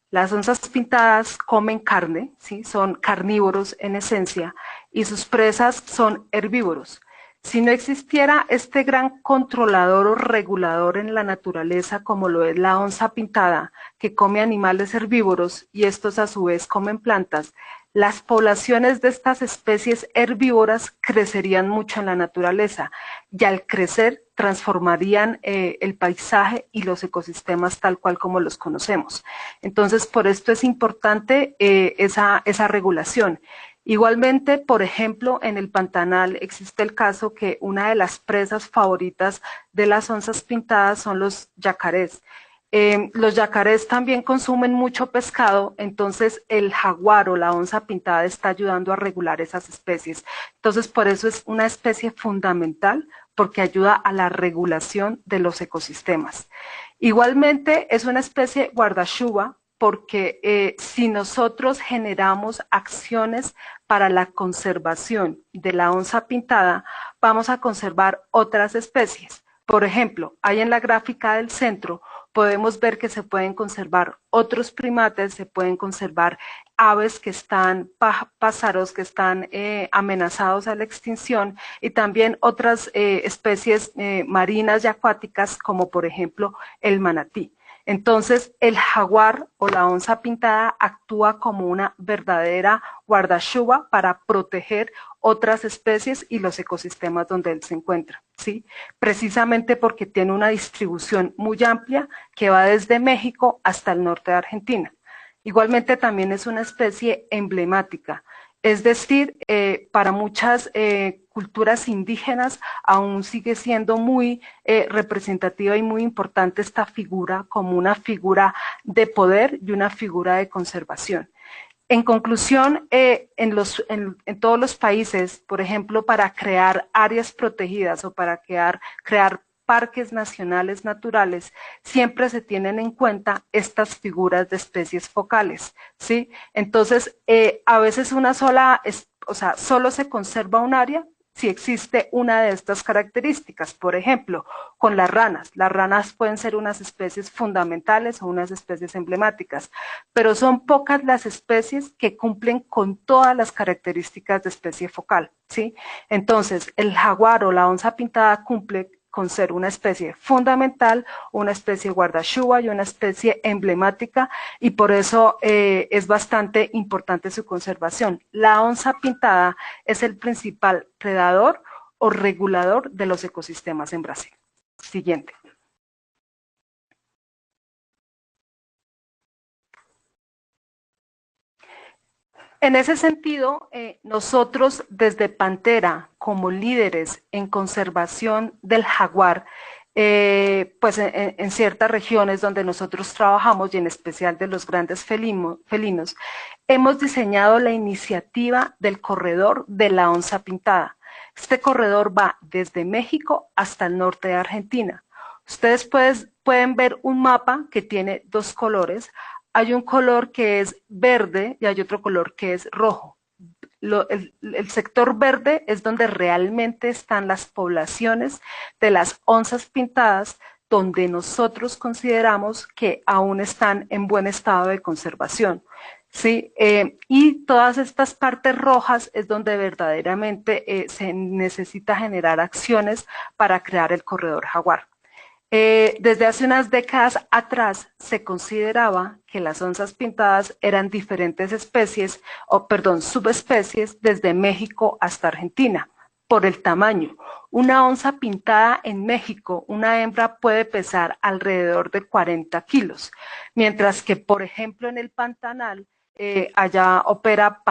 S4: Las onzas pintadas comen carne, ¿sí? Son carnívoros en esencia, y sus presas son herbívoros. Si no existiera este gran controlador o regulador en la naturaleza como lo es la onza pintada, que come animales herbívoros y estos a su vez comen plantas, las poblaciones de estas especies herbívoras crecerían mucho en la naturaleza y al crecer transformarían el paisaje y los ecosistemas tal cual como los conocemos. Entonces, por esto es importante esa regulación. Igualmente, por ejemplo, en el Pantanal existe el caso que una de las presas favoritas de las onzas pintadas son los yacarés. Los yacarés también consumen mucho pescado, entonces el jaguar o la onza pintada está ayudando a regular esas especies. Entonces, por eso es una especie fundamental, porque ayuda a la regulación de los ecosistemas. Igualmente, es una especie guardachuva, porque si nosotros generamos acciones para la conservación de la onza pintada, vamos a conservar otras especies. Por ejemplo, ahí en la gráfica del centro podemos ver que se pueden conservar otros primates, se pueden conservar aves que están, pájaros que están amenazados a la extinción y también otras especies marinas y acuáticas como por ejemplo el manatí. Entonces, el jaguar o la onza pintada actúa como una verdadera guardachuva para proteger otras especies y los ecosistemas donde él se encuentra, ¿sí? Precisamente porque tiene una distribución muy amplia que va desde México hasta el norte de Argentina. Igualmente también es una especie emblemática, es decir, para muchas culturas indígenas aún sigue siendo muy representativa y muy importante esta figura como una figura de poder y una figura de conservación. En conclusión, en todos los países, por ejemplo, para crear áreas protegidas o para crear parques nacionales naturales, siempre se tienen en cuenta estas figuras de especies focales, ¿sí? Entonces, a veces solo se conserva un área si existe una de estas características. Por ejemplo, con las ranas pueden ser unas especies fundamentales o unas especies emblemáticas, pero son pocas las especies que cumplen con todas las características de especie focal, ¿sí? Entonces, el jaguar o la onza pintada cumple con ser una especie fundamental, una especie guardachuva y una especie emblemática, y por eso es bastante importante su conservación. La onza pintada es el principal predador o regulador de los ecosistemas en Brasil. Siguiente. En ese sentido, nosotros desde Pantera, como líderes en conservación del jaguar, pues en ciertas regiones donde nosotros trabajamos y en especial de los grandes felinos, hemos diseñado la iniciativa del corredor de la onza pintada. Este corredor va desde México hasta el norte de Argentina. Ustedes pueden ver un mapa que tiene dos colores. Hay un color que es verde y hay otro color que es rojo. El sector verde es donde realmente están las poblaciones de las onzas pintadas, donde nosotros consideramos que aún están en buen estado de conservación, ¿sí? Y todas estas partes rojas es donde verdaderamente se necesita generar acciones para crear el corredor jaguar. Desde hace unas décadas atrás se consideraba que las onzas pintadas eran diferentes especies, subespecies desde México hasta Argentina, por el tamaño. Una onza pintada en México, una hembra puede pesar alrededor de 40 kilos, mientras que, por ejemplo, en el Pantanal, allá opera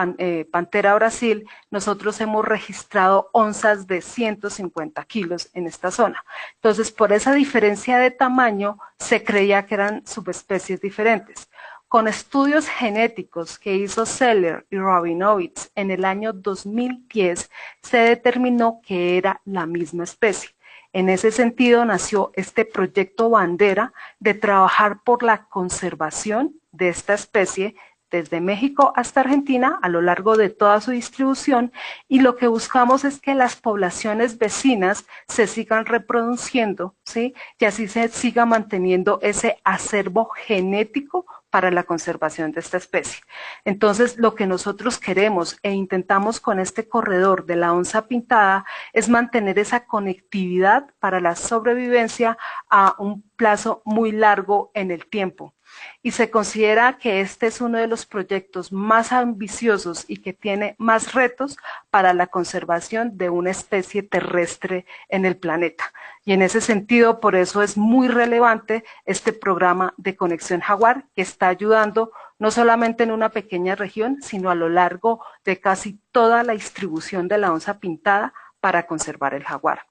S4: Pantera Brasil, nosotros hemos registrado onzas de 150 kilos en esta zona. Entonces, por esa diferencia de tamaño, se creía que eran subespecies diferentes. Con estudios genéticos que hizo Seller y Rabinovitz en el año 2010, se determinó que era la misma especie. En ese sentido, nació este proyecto bandera de trabajar por la conservación de esta especie desde México hasta Argentina a lo largo de toda su distribución, y lo que buscamos es que las poblaciones vecinas se sigan reproduciendo, ¿sí? Y así se siga manteniendo ese acervo genético para la conservación de esta especie. Entonces, lo que nosotros queremos e intentamos con este corredor de la onza pintada es mantener esa conectividad para la sobrevivencia a un plazo muy largo en el tiempo. y se considera que este es uno de los proyectos más ambiciosos y que tiene más retos para la conservación de una especie terrestre en el planeta. Y en ese sentido, por eso es muy relevante este programa de Conexión Jaguar, que está ayudando no solamente en una pequeña región, sino a lo largo de casi toda la distribución de la onza pintada para conservar el jaguar.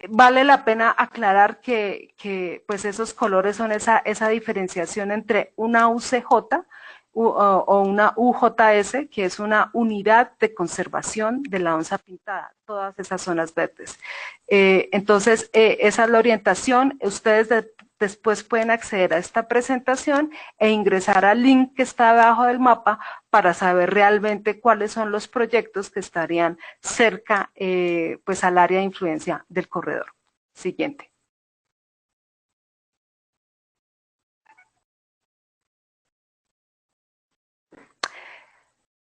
S4: Vale la pena aclarar que pues esos colores son esa diferenciación entre una UCJ o una UJS, que es una unidad de conservación de la onza pintada, todas esas zonas verdes. Entonces, esa es la orientación. Ustedes después pueden acceder a esta presentación e ingresar al link que está abajo del mapa para saber realmente cuáles son los proyectos que estarían cerca pues al área de influencia del corredor. Siguiente.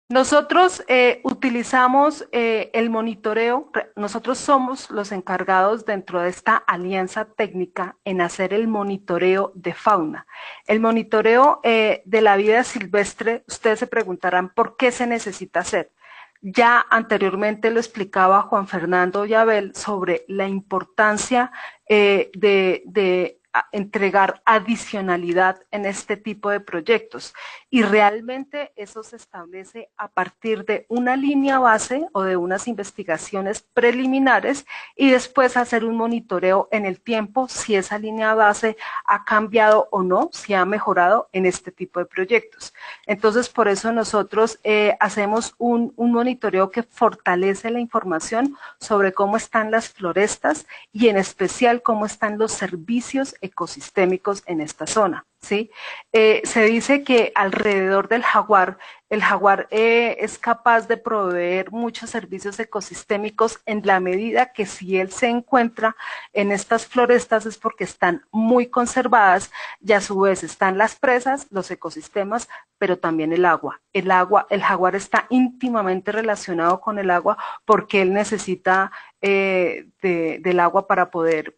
S4: Nosotros utilizamos el monitoreo, nosotros somos los encargados dentro de esta alianza técnica en hacer el monitoreo de fauna. El monitoreo de la vida silvestre, ustedes se preguntarán por qué se necesita hacer. Ya anteriormente lo explicaba Juan Fernando y Abel sobre la importancia de entregar adicionalidad en este tipo de proyectos, y realmente eso se establece a partir de una línea base o de unas investigaciones preliminares y después hacer un monitoreo en el tiempo si esa línea base ha cambiado o no, si ha mejorado en este tipo de proyectos. Entonces, por eso nosotros hacemos un monitoreo que fortalece la información sobre cómo están las florestas y en especial cómo están los servicios ecosistémicos en esta zona, ¿sí? Se dice que alrededor del jaguar, el jaguar es capaz de proveer muchos servicios ecosistémicos en la medida que si él se encuentra en estas florestas es porque están muy conservadas y a su vez están las presas, los ecosistemas, pero también el agua. El jaguar está íntimamente relacionado con el agua porque él necesita del agua para poder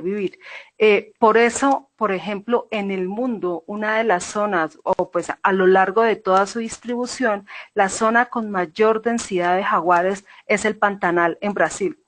S4: vivir. Por eso, por ejemplo, en el mundo, una de las zonas, o pues a lo largo de toda su distribución, la zona con mayor densidad de jaguares es el Pantanal en Brasil.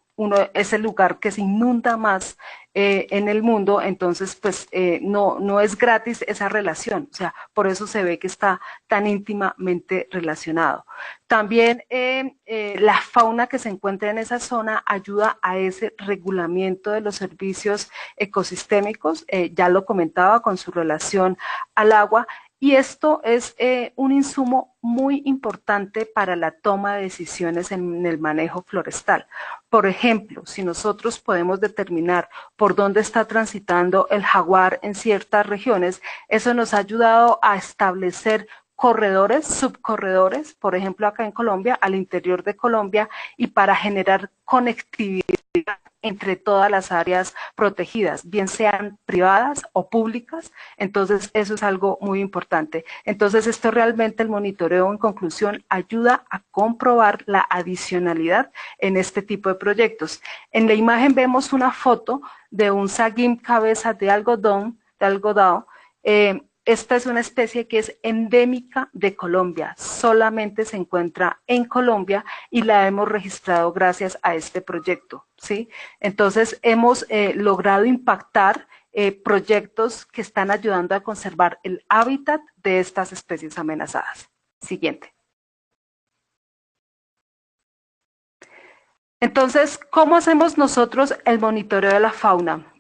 S4: Es el lugar que se inunda más en el mundo, entonces pues no es gratis esa relación, o sea, por eso se ve que está tan íntimamente relacionado. También la fauna que se encuentra en esa zona ayuda a ese regulamiento de los servicios ecosistémicos, ya lo comentaba con su relación al agua, y esto es un insumo muy importante para la toma de decisiones en el manejo florestal. Por ejemplo, si nosotros podemos determinar por dónde está transitando el jaguar en ciertas regiones, eso nos ha ayudado a establecer corredores, subcorredores, por ejemplo acá en Colombia, al interior de Colombia, y para generar conectividad entre todas las áreas protegidas, bien sean privadas o públicas. Entonces eso es algo muy importante. Entonces esto realmente, el monitoreo, en conclusión, ayuda a comprobar la adicionalidad en este tipo de proyectos. En la imagen vemos una foto de un saguim cabeza de algodón, esta es una especie que es endémica de Colombia, solamente se encuentra en Colombia y la hemos registrado gracias a este proyecto, ¿sí? Entonces hemos logrado impactar proyectos que están ayudando a conservar el hábitat de estas especies amenazadas. Siguiente. Entonces, ¿cómo hacemos nosotros el monitoreo de la fauna?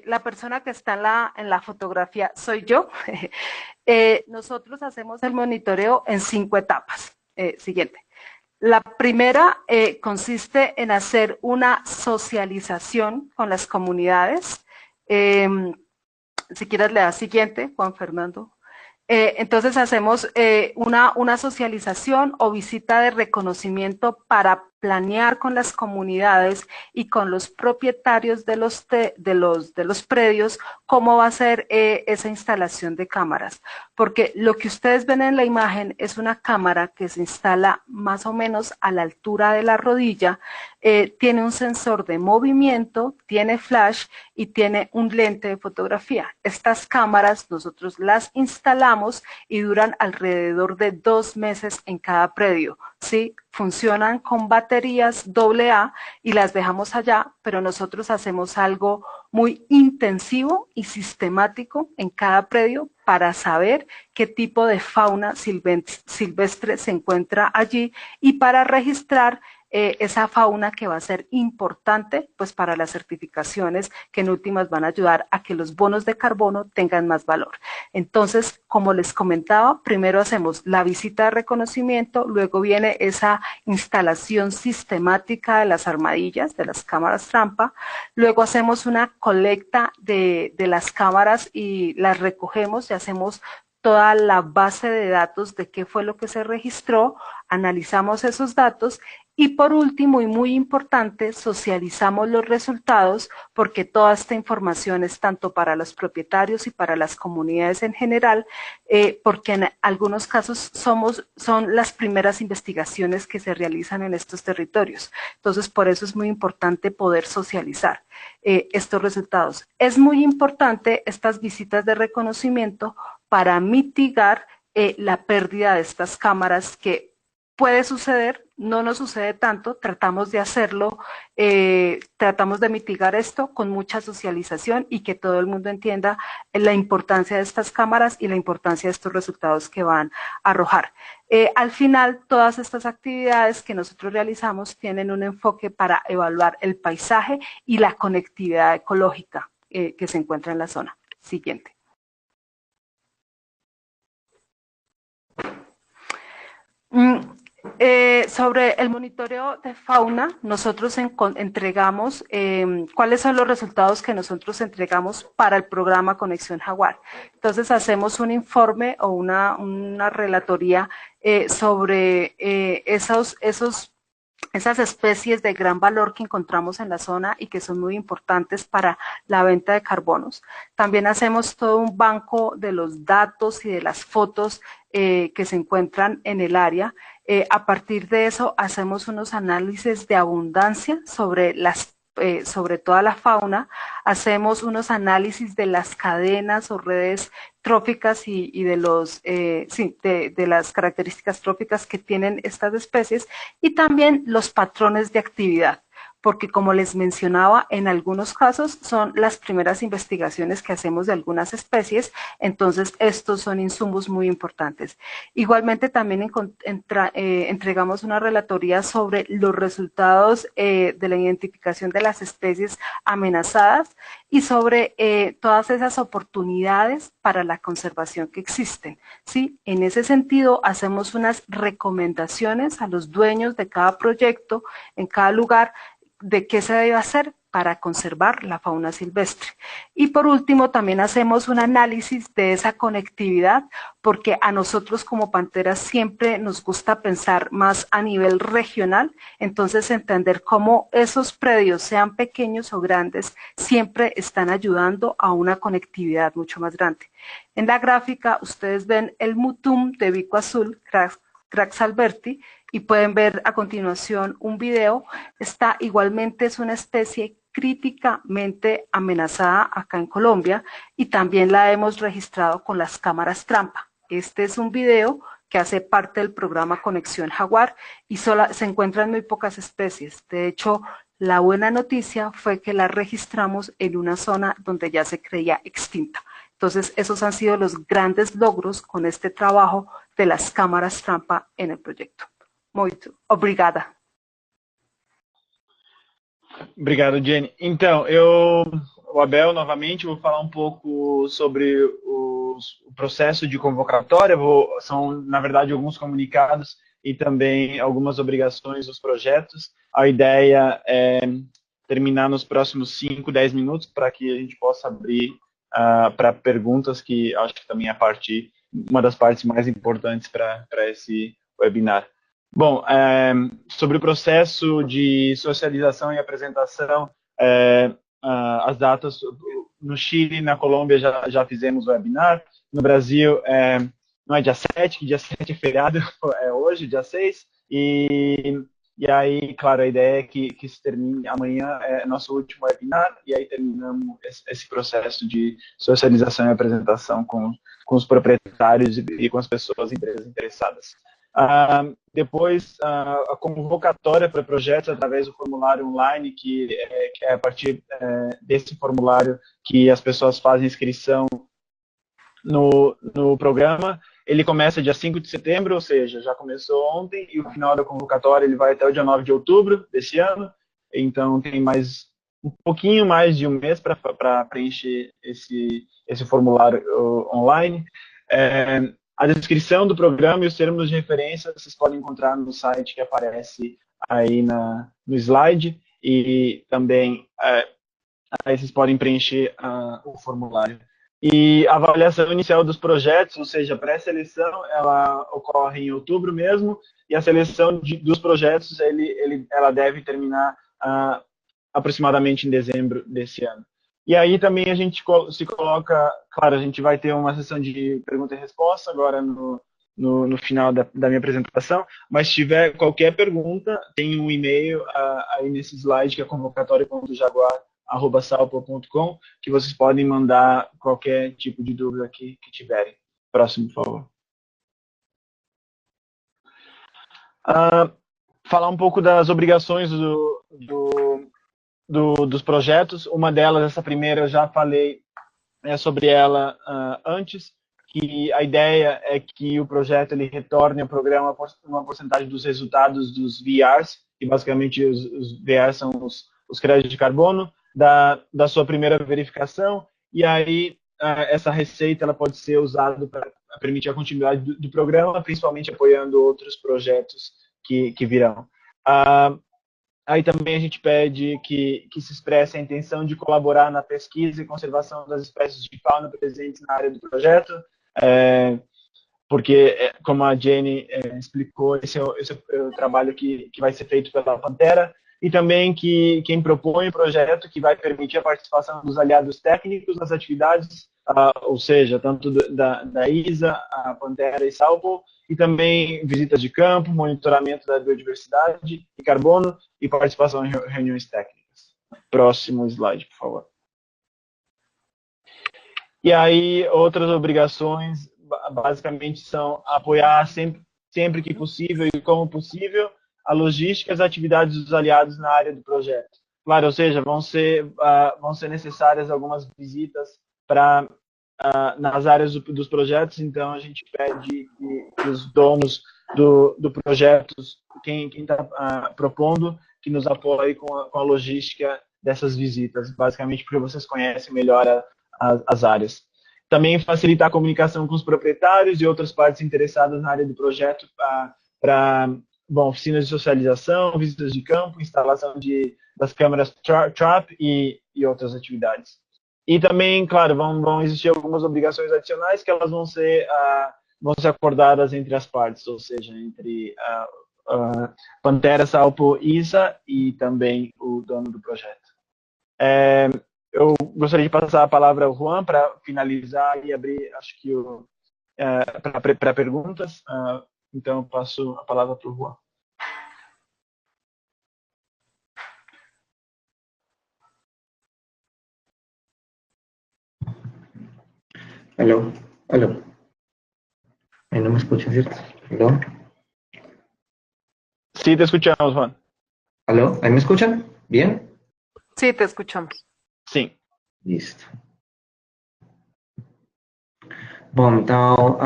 S4: La persona que está en la fotografía soy yo. Nosotros hacemos el monitoreo en 5 etapas. Siguiente. La primera consiste en hacer una socialización con las comunidades. Si quieres le das siguiente, Juan Fernando. Entonces hacemos una socialización o visita de reconocimiento para planear con las comunidades y con los propietarios de los predios cómo va a ser esa instalación de cámaras. Porque lo que ustedes ven en la imagen es una cámara que se instala más o menos a la altura de la rodilla, tiene un sensor de movimiento, tiene flash y tiene un lente de fotografía. Estas cámaras nosotros las instalamos y duran alrededor de 2 meses en cada predio, ¿sí? Funcionan con baterías AA y las dejamos allá, pero nosotros hacemos algo muy intensivo y sistemático en cada predio para saber qué tipo de fauna silvestre se encuentra allí y para registrar esa fauna que va a ser importante pues para las certificaciones que en últimas van a ayudar a que los bonos de carbono tengan más valor. Entonces, como les comentaba, primero hacemos la visita de reconocimiento, luego viene esa instalación sistemática de las armadillas, de las cámaras trampa, luego hacemos una colecta de las cámaras y las recogemos y hacemos toda la base de datos de qué fue lo que se registró, analizamos esos datos y por último y muy importante, socializamos los resultados porque toda esta información es tanto para los propietarios y para las comunidades en general, porque en algunos casos son las primeras investigaciones que se realizan en estos territorios. Entonces, por eso es muy importante poder socializar estos resultados. Es muy importante estas visitas de reconocimiento para mitigar la pérdida de estas cámaras que puede suceder, no nos sucede tanto, tratamos de hacerlo, tratamos de mitigar esto con mucha socialización y que todo el mundo entienda la importancia de estas cámaras y la importancia de estos resultados que van a arrojar. Al final, todas estas actividades que nosotros realizamos tienen un enfoque para evaluar el paisaje y la conectividad ecológica que se encuentra en la zona. Siguiente. Sobre el monitoreo de fauna, nosotros entregamos cuáles son los resultados que nosotros entregamos para el programa Conexión Jaguar. Entonces hacemos un informe o una relatoría sobre esas especies de gran valor que encontramos en la zona y que son muy importantes para la venta de carbonos. También hacemos todo un banco de los datos y de las fotos que se encuentran en el área. A partir de eso hacemos unos análisis de abundancia sobre toda la fauna, hacemos unos análisis de las cadenas o redes tróficas y de las características tróficas que tienen estas especies y también los patrones de actividad. Porque como les mencionaba, en algunos casos son las primeras investigaciones que hacemos de algunas especies, entonces estos son insumos muy importantes. Igualmente también entregamos una relatoría sobre los resultados de la identificación de las especies amenazadas y sobre todas esas oportunidades para la conservación que existen, ¿sí? En ese sentido, hacemos unas recomendaciones a los dueños de cada proyecto en cada lugar de qué se debe hacer para conservar la fauna silvestre. Y por último, también hacemos un análisis de esa conectividad, porque a nosotros como Panteras siempre nos gusta pensar más a nivel regional, entonces entender cómo esos predios, sean pequeños o grandes, siempre están ayudando a una conectividad mucho más grande. En la gráfica ustedes ven el mutum de bico azul, Crax alberti, y pueden ver a continuación un video. Esta igualmente es una especie críticamente amenazada acá en Colombia y también la hemos registrado con las cámaras trampa. Este es un video que hace parte del programa Conexión Jaguar y se encuentran muy pocas especies. De hecho, la buena noticia fue que la registramos en una zona donde ya se creía extinta. Entonces, esos han sido los grandes logros con este trabajo de las cámaras trampa en el proyecto. Muito obrigada.
S3: Obrigado, Jenny. Então, o Abel, novamente, vou falar um pouco sobre o processo de convocatória. São, na verdade, alguns comunicados e também algumas obrigações dos projetos. A ideia é terminar nos próximos 5, 10 minutos para que a gente possa abrir para perguntas, que acho que também é uma das partes mais importantes para esse webinar. Bom, sobre o processo de socialização e apresentação, as datas no Chile e na Colômbia já fizemos webinar. No Brasil, não é dia 7, que dia 7 é feriado, é hoje, dia 6. E aí, claro, a ideia é que se termine amanhã, é nosso último webinar, e aí terminamos esse processo de socialização e apresentação com os proprietários e com as pessoas, empresas interessadas. Depois, a convocatória para projetos através do formulário online, que é a partir desse formulário que as pessoas fazem inscrição no programa. Ele começa dia 5 de setembro, ou seja, já começou ontem, e o final da convocatória ele vai até o dia 9 de outubro desse ano. Então, tem um pouquinho mais de um mês para preencher esse formulário online. A descrição do programa e os termos de referência vocês podem encontrar no site que aparece aí no slide, e também aí vocês podem preencher o formulário. E a avaliação inicial dos projetos, ou seja, a pré-seleção, ela ocorre em outubro mesmo, e a seleção dos projetos, ela deve terminar aproximadamente em dezembro desse ano. E aí também a gente se coloca, claro, a gente vai ter uma sessão de pergunta e resposta agora no final da minha apresentação, mas se tiver qualquer pergunta, tem um e-mail aí nesse slide, que é convocatória.jaguar@salpo.com, que vocês podem mandar qualquer tipo de dúvida que tiverem. Próximo, por favor. Falar um pouco das obrigações dos projetos. Uma delas, essa primeira, eu já falei sobre ela antes, que a ideia é que o projeto ele retorne ao programa uma porcentagem dos resultados dos VRs, e basicamente os VRs são os créditos de carbono, da sua primeira verificação, e aí essa receita ela pode ser usada para permitir a continuidade do programa, principalmente apoiando outros projetos que virão. Aí também a gente pede que se expresse a intenção de colaborar na pesquisa e conservação das espécies de fauna presentes na área do projeto, porque, como a Jenny explicou, esse é o trabalho que vai ser feito pela Pantera, e também que quem propõe o projeto que vai permitir a participação dos aliados técnicos nas atividades, ou seja, tanto da ISA, a Pantera e Salpo, e também visitas de campo, monitoramento da biodiversidade e carbono, e participação em reuniões técnicas. Próximo slide, por favor. E aí, outras obrigações, basicamente, são apoiar sempre que possível e como possível a logística e as atividades dos aliados na área do projeto. Claro, ou seja, vão ser necessárias algumas visitas nas áreas dos projetos, então a gente pede que os donos do projeto, quem está propondo, que nos apoie com a logística dessas visitas, basicamente porque vocês conhecem melhor as áreas. Também facilitar a comunicação com os proprietários e outras partes interessadas na área do projeto para oficinas de socialização, visitas de campo, instalação das câmeras TRAP e outras atividades. E também, claro, vão existir algumas obrigações adicionais que elas vão ser acordadas entre as partes, ou seja, entre Pantera, Salpo, ISA e também o dono do projeto. Eu gostaria de passar a palavra ao Juan para finalizar e abrir, acho que, para perguntas. Então, eu passo a palavra para o Juan.
S1: Aló, aló. Ahí no me escuchan, ¿cierto? Aló.
S3: Sí, te escuchamos, Juan.
S1: Aló, ¿ahí me escuchan? ¿Bien?
S4: Sí, te escuchamos.
S3: Sim.
S1: Listo. Bom, então,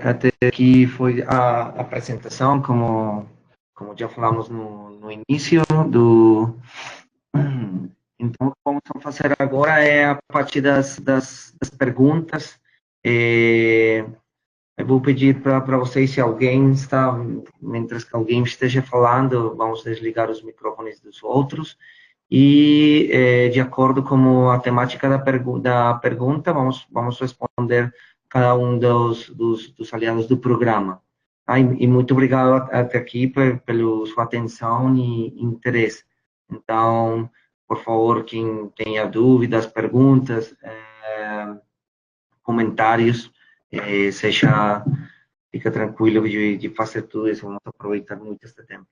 S1: até aqui foi a apresentação, como já falamos no início do... Então, o que vamos fazer agora é a partir das perguntas. Eu vou pedir para vocês, se alguém está, mientras que alguém esteja falando, vamos desligar os microfones dos outros. E, de acordo com a temática da pergunta, vamos responder cada um dos aliados do programa. E muito obrigado até aqui pela sua atenção e interesse. Então, por favor, quem tenha dúvidas, perguntas, comentários, fica tranquilo de fazer tudo isso. Vamos aproveitar muito este tempo.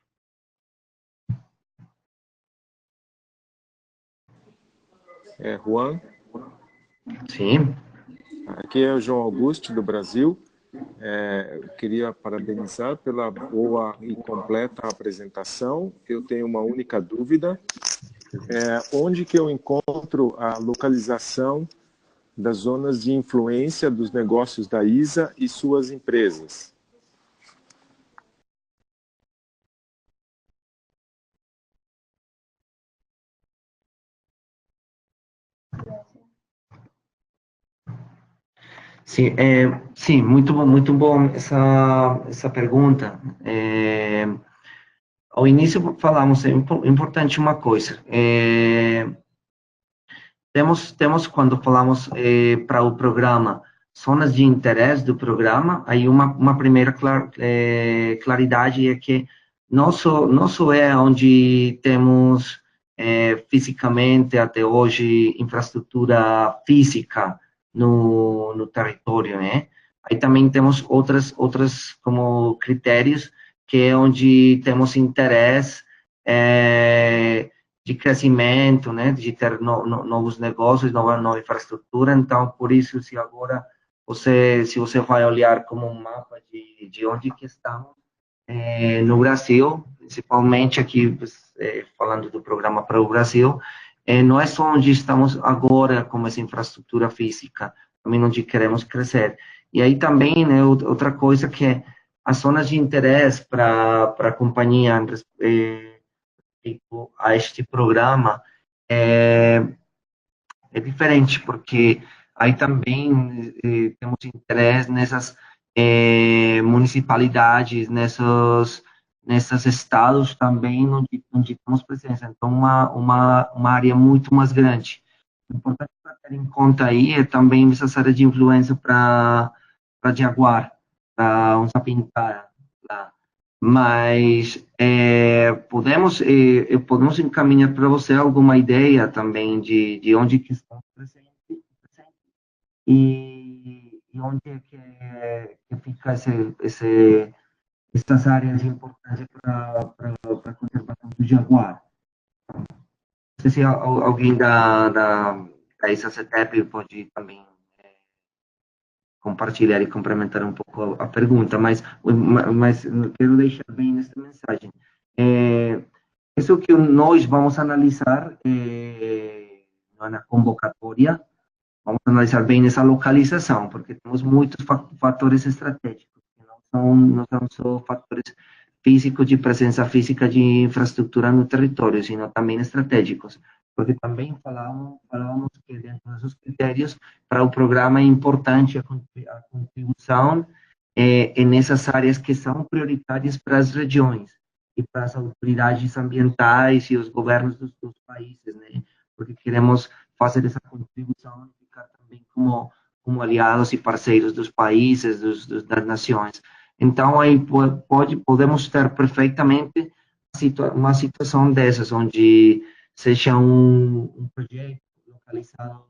S5: Juan?
S1: Sim.
S5: Aqui é o João Augusto, do Brasil. Eu queria parabenizar pela boa e completa apresentação. Eu tenho uma única dúvida. Onde que eu encontro a localização das zonas de influência dos negócios da ISA e suas empresas?
S1: Sim, muito bom essa pergunta. Ao início falamos, é importante uma coisa. Temos quando falamos para o programa, zonas de interesse do programa, aí uma primeira claridade é que não só é onde temos fisicamente até hoje infraestrutura física no território, né? Aí também temos outras como critérios que é onde temos interesse de crescimento, né, de ter novos negócios, nova infraestrutura. Então, por isso, se você vai olhar como um mapa de onde que estamos no Brasil, principalmente aqui falando do programa para o Brasil, não é só onde estamos agora com essa infraestrutura física, também onde queremos crescer. E aí também, né, outra coisa que é as zonas de interesse para a companhia a este programa é diferente, porque aí também temos interesse nessas municipalidades, nesses estados também onde temos presença. Então, uma área muito mais grande. O importante para ter em conta aí é também essa área de influência para Jaguar, para um Sapintar, lá. Mas podemos encaminhar para você alguma ideia também de onde que estamos presentes e onde é que fica essas áreas importantes para a conservação do jaguar. Não sei se alguém da ISA-CETEP pode também compartilhar e complementar um pouco a pergunta, mas quero deixar bem nessa mensagem. Isso que nós vamos analisar na convocatória, vamos analisar bem essa localização, porque temos muitos fatores estratégicos, que não são só fatores físicos, de presença física de infraestrutura no território, sino também estratégicos, porque também falávamos que dentro desses critérios para o programa é importante a contribuição nessas áreas que são prioritárias para as regiões e para as autoridades ambientais e os governos dos países, né? Porque queremos fazer essa contribuição e ficar também como aliados e parceiros dos países, das nações. Então, aí podemos ter perfeitamente uma situação dessas, onde seja um projeto localizado,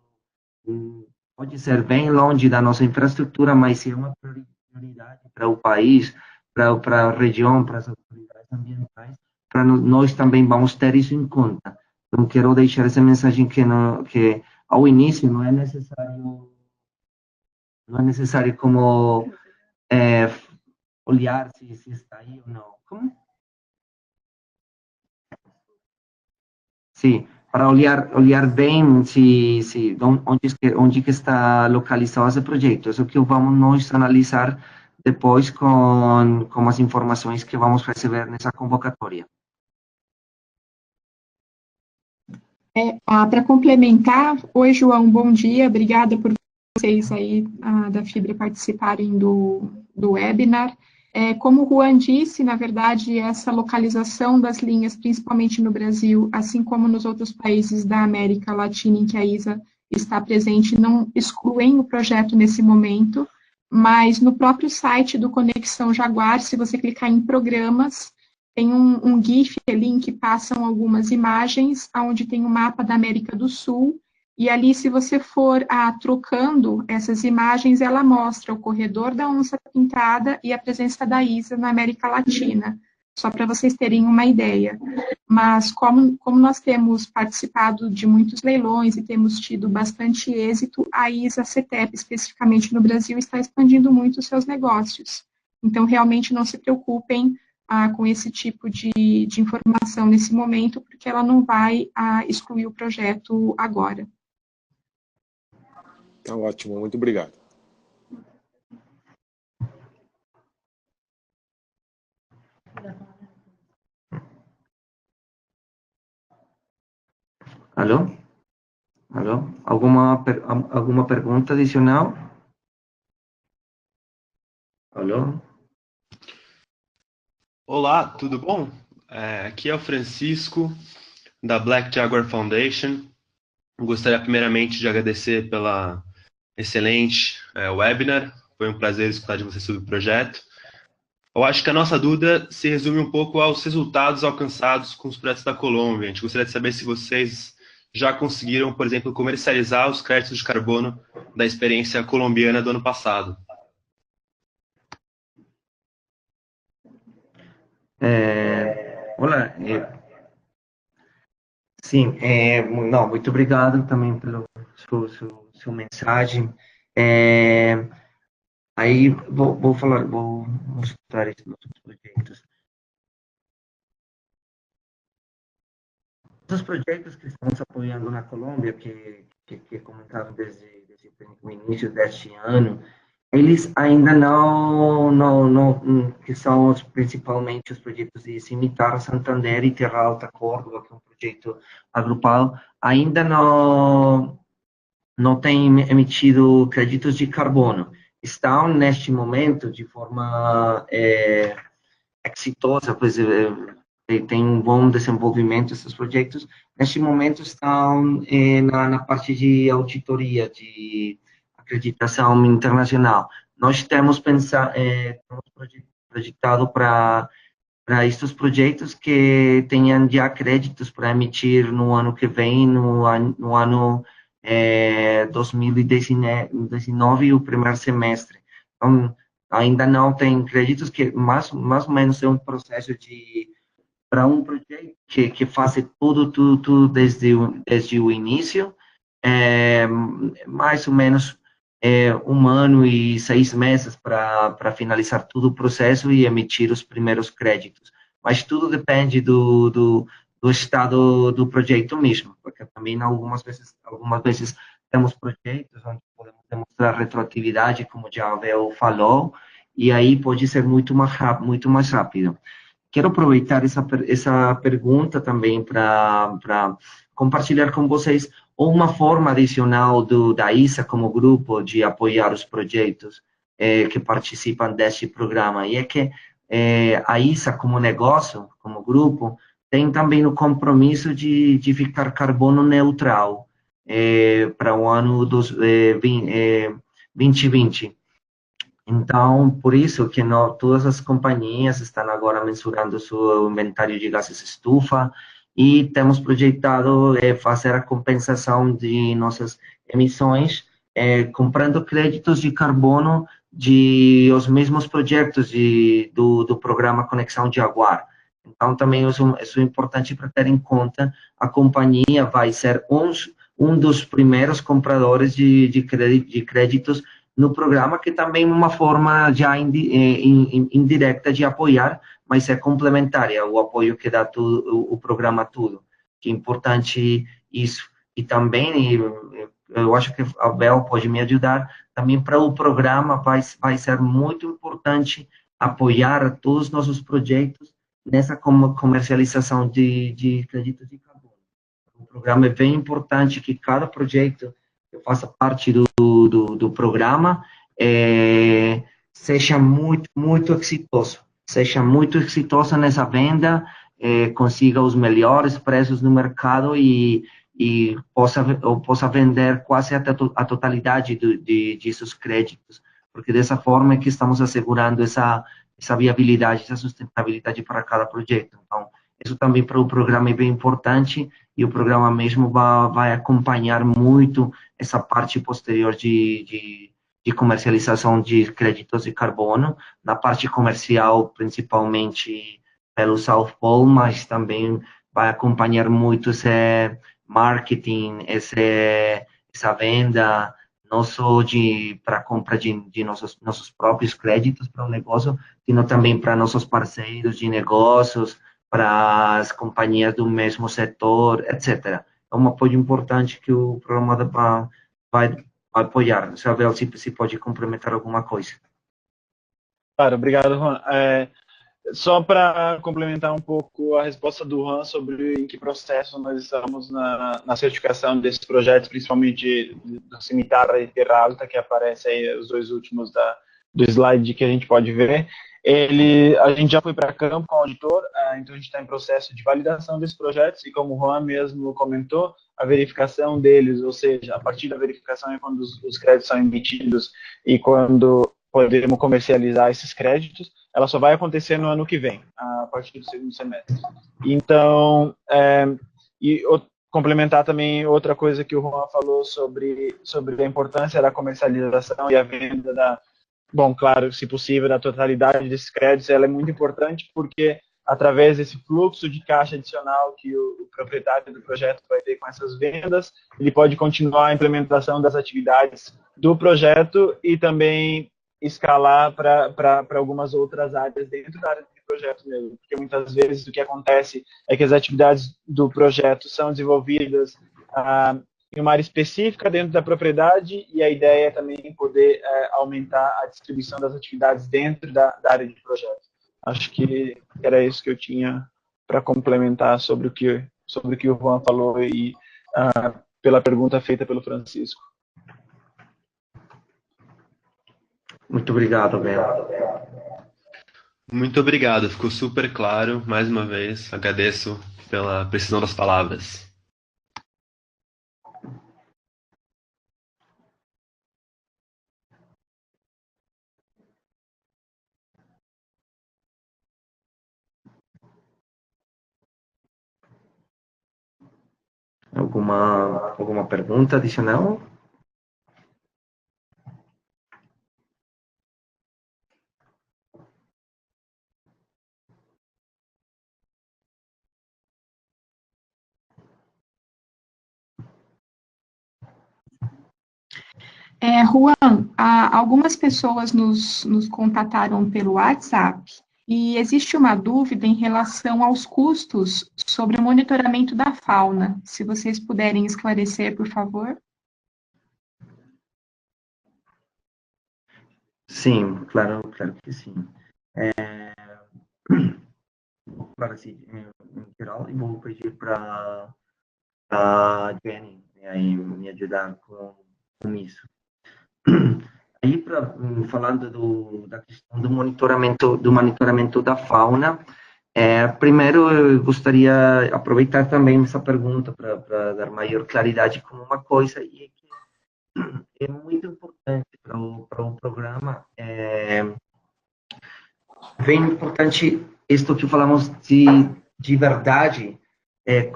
S1: pode ser bem longe da nossa infraestrutura, mas se é uma prioridade para o país, para a região, para as autoridades ambientais, para nós também vamos ter isso em conta. Então, quero deixar essa mensagem que ao início não é necessário como olhar se está aí ou não. Como? Sim, para olhar bem onde que está localizado esse projeto. Isso que vamos nós analisar depois com as informações que vamos receber nessa convocatória.
S2: Para complementar, oi, João, bom dia, obrigada por vocês aí da Fibra participarem do webinar. Como o Juan disse, na verdade, essa localização das linhas, principalmente no Brasil, assim como nos outros países da América Latina em que a ISA está presente, não excluem o projeto nesse momento, mas no próprio site do Conexão Jaguar, se você clicar em programas, tem um GIF ali em que passam algumas imagens, onde tem o mapa da América do Sul, e ali, se você for trocando essas imagens, ela mostra o corredor da onça-pintada e a presença da ISA na América Latina, só para vocês terem uma ideia. Mas como nós temos participado de muitos leilões e temos tido bastante êxito, a ISA CETEP, especificamente no Brasil, está expandindo muito os seus negócios. Então, realmente, não se preocupem com esse tipo de informação nesse momento, porque ela não vai excluir o projeto agora.
S5: Tá ótimo, muito obrigado.
S1: Alô? Alô? Alguma pergunta adicional? Alô?
S6: Olá, tudo bom? Aqui é o Francisco, da Black Jaguar Foundation. Gostaria primeiramente de agradecer pela excelente webinar. Foi um prazer escutar de você sobre o projeto. Eu acho que a nossa dúvida se resume um pouco aos resultados alcançados com os projetos da Colômbia. A gente gostaria de saber se vocês já conseguiram, por exemplo, comercializar os créditos de carbono da experiência colombiana do ano passado.
S1: Olá. Sim, não, muito obrigado também pelo sua mensagem. Aí vou mostrar esses nossos projetos. Os projetos que estamos apoiando na Colômbia, que comentaram desde o início deste ano, eles ainda não, que são principalmente os projetos de Cimitarra Santander e Terra Alta Córdoba, que é um projeto agrupado, ainda não tem emitido créditos de carbono. Estão, neste momento, de forma exitosa, pois tem um bom desenvolvimento esses projetos. Neste momento estão na parte de auditoria, de acreditação internacional. Nós temos projetado para estes projetos que tenham já créditos para emitir no ano que vem, no ano 2019, o primeiro semestre. Então, ainda não tem créditos, que mais ou menos é um processo para um projeto que faz tudo desde o início, mais ou menos 1 ano e 6 meses para finalizar todo o processo e emitir os primeiros créditos. Mas tudo depende do estado do projeto mesmo, porque também algumas vezes temos projetos onde podemos demonstrar retroatividade, como já o Abel falou, e aí pode ser muito mais rápido. Quero aproveitar essa pergunta também para compartilhar com vocês uma forma adicional da ISA como grupo de apoiar os projetos que participam deste programa. E é que a ISA como negócio, como grupo, tem também o compromisso de ficar carbono neutral para o ano 2020. Então, por isso que todas as companhias estão agora mensurando seu inventário de gases estufa e temos projetado fazer a compensação de nossas emissões comprando créditos de carbono de os mesmos projetos do programa Conexão Jaguar. Então, também isso é importante para ter em conta. A companhia vai ser um dos primeiros compradores de créditos no programa, que também é uma forma já indireta de apoiar, mas é complementária o apoio que dá o programa tudo. Que é importante isso. E também, eu acho que a Bel pode me ajudar, também para o programa vai ser muito importante apoiar todos os nossos projetos nessa comercialização de créditos de carbono. O programa é bem importante que cada projeto que faça parte do programa seja muito exitoso nessa venda, consiga os melhores preços no mercado e possa vender quase a totalidade desses créditos porque dessa forma é que estamos assegurando essa viabilidade, essa sustentabilidade para cada projeto. Então, isso também para o programa é bem importante, e o programa mesmo vai acompanhar muito essa parte posterior de comercialização de créditos de carbono, na parte comercial, principalmente pelo South Pole, mas também vai acompanhar muito esse marketing, essa venda, não só para compra de nossos próprios créditos para o negócio, sino também para nossos parceiros de negócios, para as companhias do mesmo setor, etc. É um apoio importante que o programa vai apoiar. Isabel, se pode complementar alguma coisa.
S3: Claro, obrigado, Juan. Só para complementar um pouco a resposta do Juan sobre em que processo nós estamos na certificação desses projetos, principalmente do Cimitarra e Terra Alta, que aparece aí os dois últimos do slide que a gente pode ver. A gente já foi para campo com o auditor, então a gente está em processo de validação desses projetos, e como o Juan mesmo comentou, a verificação deles, ou seja, a partir da verificação é quando os créditos são emitidos e quando podemos comercializar esses créditos, ela só vai acontecer no ano que vem, a partir do segundo semestre. Então, complementar também outra coisa que o Juan falou sobre a importância da comercialização e a venda bom, claro, se possível, da totalidade desses créditos, ela é muito importante porque através desse fluxo de caixa adicional que o proprietário do projeto vai ter com essas vendas, ele pode continuar a implementação das atividades do projeto e também escalar para algumas outras áreas dentro da área do projeto mesmo, porque muitas vezes o que acontece é que as atividades do projeto são desenvolvidas em uma área específica dentro da propriedade, e a ideia é também poder aumentar a distribuição das atividades dentro da área de projeto. Acho que era isso que eu tinha para complementar sobre o que o Juan falou e pela pergunta feita pelo Francisco.
S1: Muito obrigado, Bel.
S6: Muito obrigado, ficou super claro. Mais uma vez, agradeço pela precisão das palavras.
S1: Alguma pergunta adicional?
S2: Juan, algumas pessoas nos contataram pelo WhatsApp e existe uma dúvida em relação aos custos sobre o monitoramento da fauna. Se vocês puderem esclarecer, por favor.
S1: Sim, claro que sim. Vou falar assim, em geral, e vou pedir para a Jenny aí me ajudar com isso. Aí, falando da questão do monitoramento da fauna, primeiro eu gostaria de aproveitar também essa pergunta para dar maior claridade com uma coisa, e que é muito importante para o programa. É bem importante isto que falamos de verdade,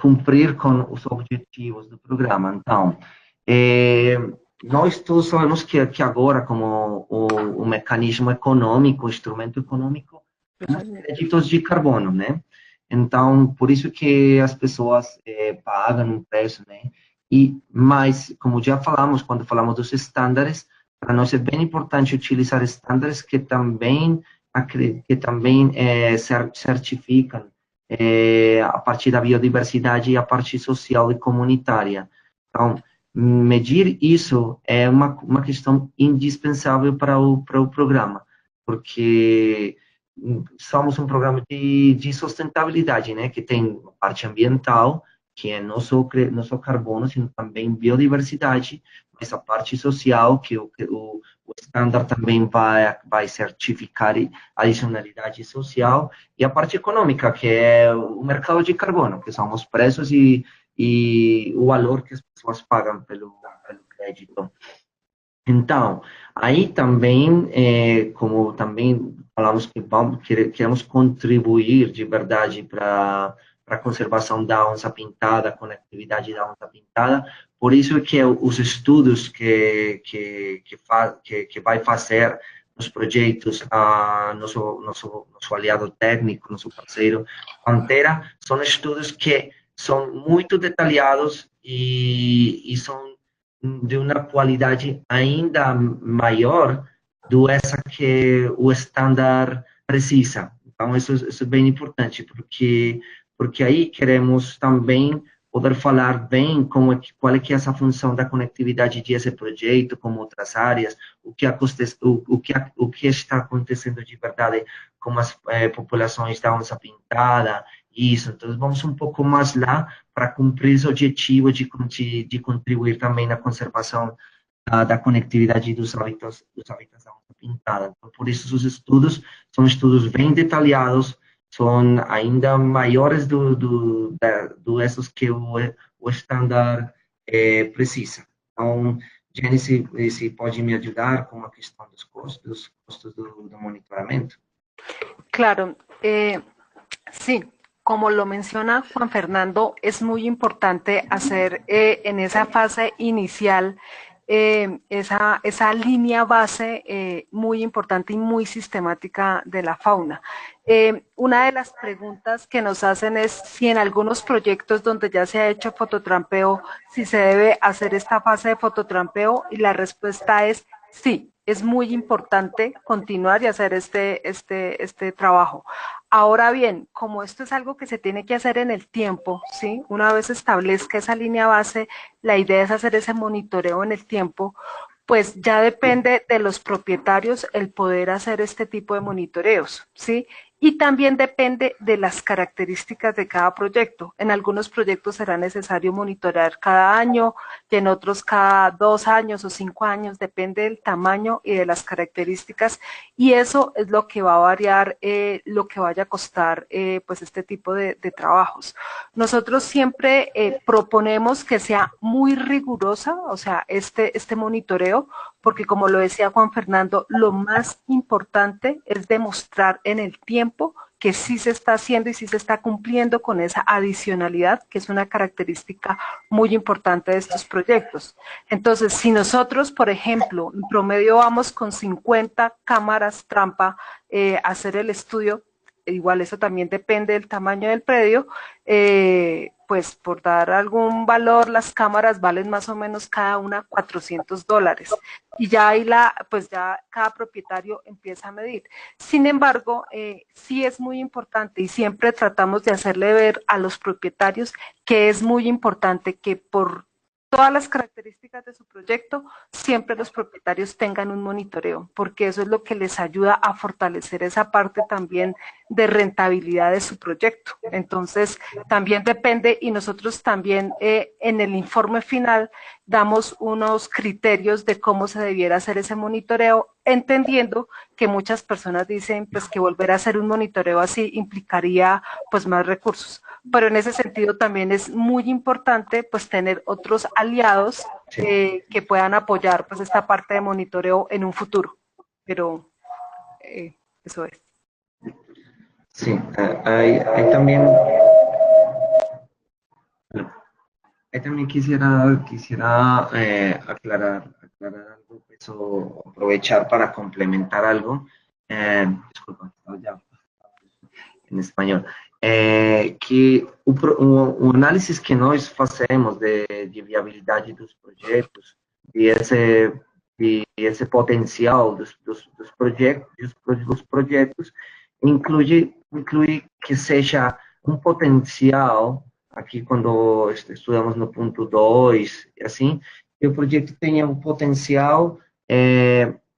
S1: cumprir com os objetivos do programa. Então, nós todos sabemos que agora, como o mecanismo econômico, o instrumento econômico, temos créditos de carbono, né? Então, por isso que as pessoas pagam um preço, né? Mas, como já falamos, quando falamos dos estándares, para nós é bem importante utilizar estándares que também certificam a partir da biodiversidade e a parte social e comunitária. Então, medir isso é uma questão indispensável para o programa, porque somos um programa de sustentabilidade, né, que tem a parte ambiental, que é não só carbono, sino também biodiversidade, mas a parte social, que o estándar também vai certificar adicionalidade social, e a parte econômica, que é o mercado de carbono, que são os preços e o valor que as pessoas pagam pelo crédito. Então, Aí também, como também falamos que queremos contribuir de verdade para a conservação da onça pintada, a conectividade da onça pintada, por isso que os estudos que vai fazer nos projetos, nosso aliado técnico, nosso parceiro Pantera, são estudos que são muito detalhados e são de uma qualidade ainda maior do essa que o estándar precisa. Então, isso é bem importante, porque aí queremos também poder falar bem qual é que é essa função da conectividade desse projeto com outras áreas, o que está acontecendo de verdade com as populações da onça pintada, isso. Então, vamos um pouco mais lá para cumprir esse objetivo de contribuir também na conservação da conectividade dos hábitats da onça pintada. Então, por isso, os estudos são estudos bem detalhados, são ainda maiores do esses que o estándar precisa. Então, Jenny, se pode me ajudar com a questão dos custos do monitoramento?
S4: Claro, sí. Como lo menciona Juan Fernando, es muy importante hacer en esa fase inicial esa línea base muy importante y muy sistemática de la fauna. Una de las preguntas que nos hacen es si en algunos proyectos donde ya se ha hecho fototrampeo, si se debe hacer esta fase de fototrampeo, y la respuesta es sí. Es muy importante continuar y hacer este trabajo. Ahora bien, como esto es algo que se tiene que hacer en el tiempo, ¿sí? Una vez establezca esa línea base, la idea es hacer ese monitoreo en el tiempo, pues ya depende de los propietarios el poder hacer este tipo de monitoreos, ¿sí? Y también depende de las características de cada proyecto. En algunos proyectos será necesario monitorear cada año, y en otros cada 2 años o 5 años, depende del tamaño y de las características, y eso es lo que va a variar, lo que vaya a costar pues este tipo de trabajos. Nosotros siempre proponemos que sea muy rigurosa, o sea, este monitoreo, porque como lo decía Juan Fernando, lo más importante es demostrar en el tiempo que sí se está haciendo y sí se está cumpliendo con esa adicionalidad, que es una característica muy importante de estos proyectos. Entonces, si nosotros, por ejemplo, en promedio vamos con 50 cámaras trampa a hacer el estudio, igual eso también depende del tamaño del predio, pues por dar algún valor, las cámaras valen más o menos cada una $400. Y ya ahí pues ya cada propietario empieza a medir. Sin embargo, sí es muy importante y siempre tratamos de hacerle ver a los propietarios que es muy importante que por todas las características de su proyecto, siempre los propietarios tengan un monitoreo, porque eso es lo que les ayuda a fortalecer esa parte también de rentabilidad de su proyecto. Entonces, también depende, y nosotros también en el informe final damos unos criterios de cómo se debiera hacer ese monitoreo, entendiendo que muchas personas dicen pues que volver a hacer un monitoreo así implicaría pues más recursos. Pero en ese sentido también es muy importante pues tener otros aliados que puedan apoyar pues esta parte de monitoreo en un futuro. Pero eso es.
S1: Sí, hay también quisiera aclarar algo, eso, aprovechar para complementar algo. Disculpa, ya en español. Que o análisis que nós fazemos de viabilidade dos projetos e esse potencial dos projetos inclui que seja um potencial, aqui quando estudamos no ponto 2, assim, que o projeto tenha um potencial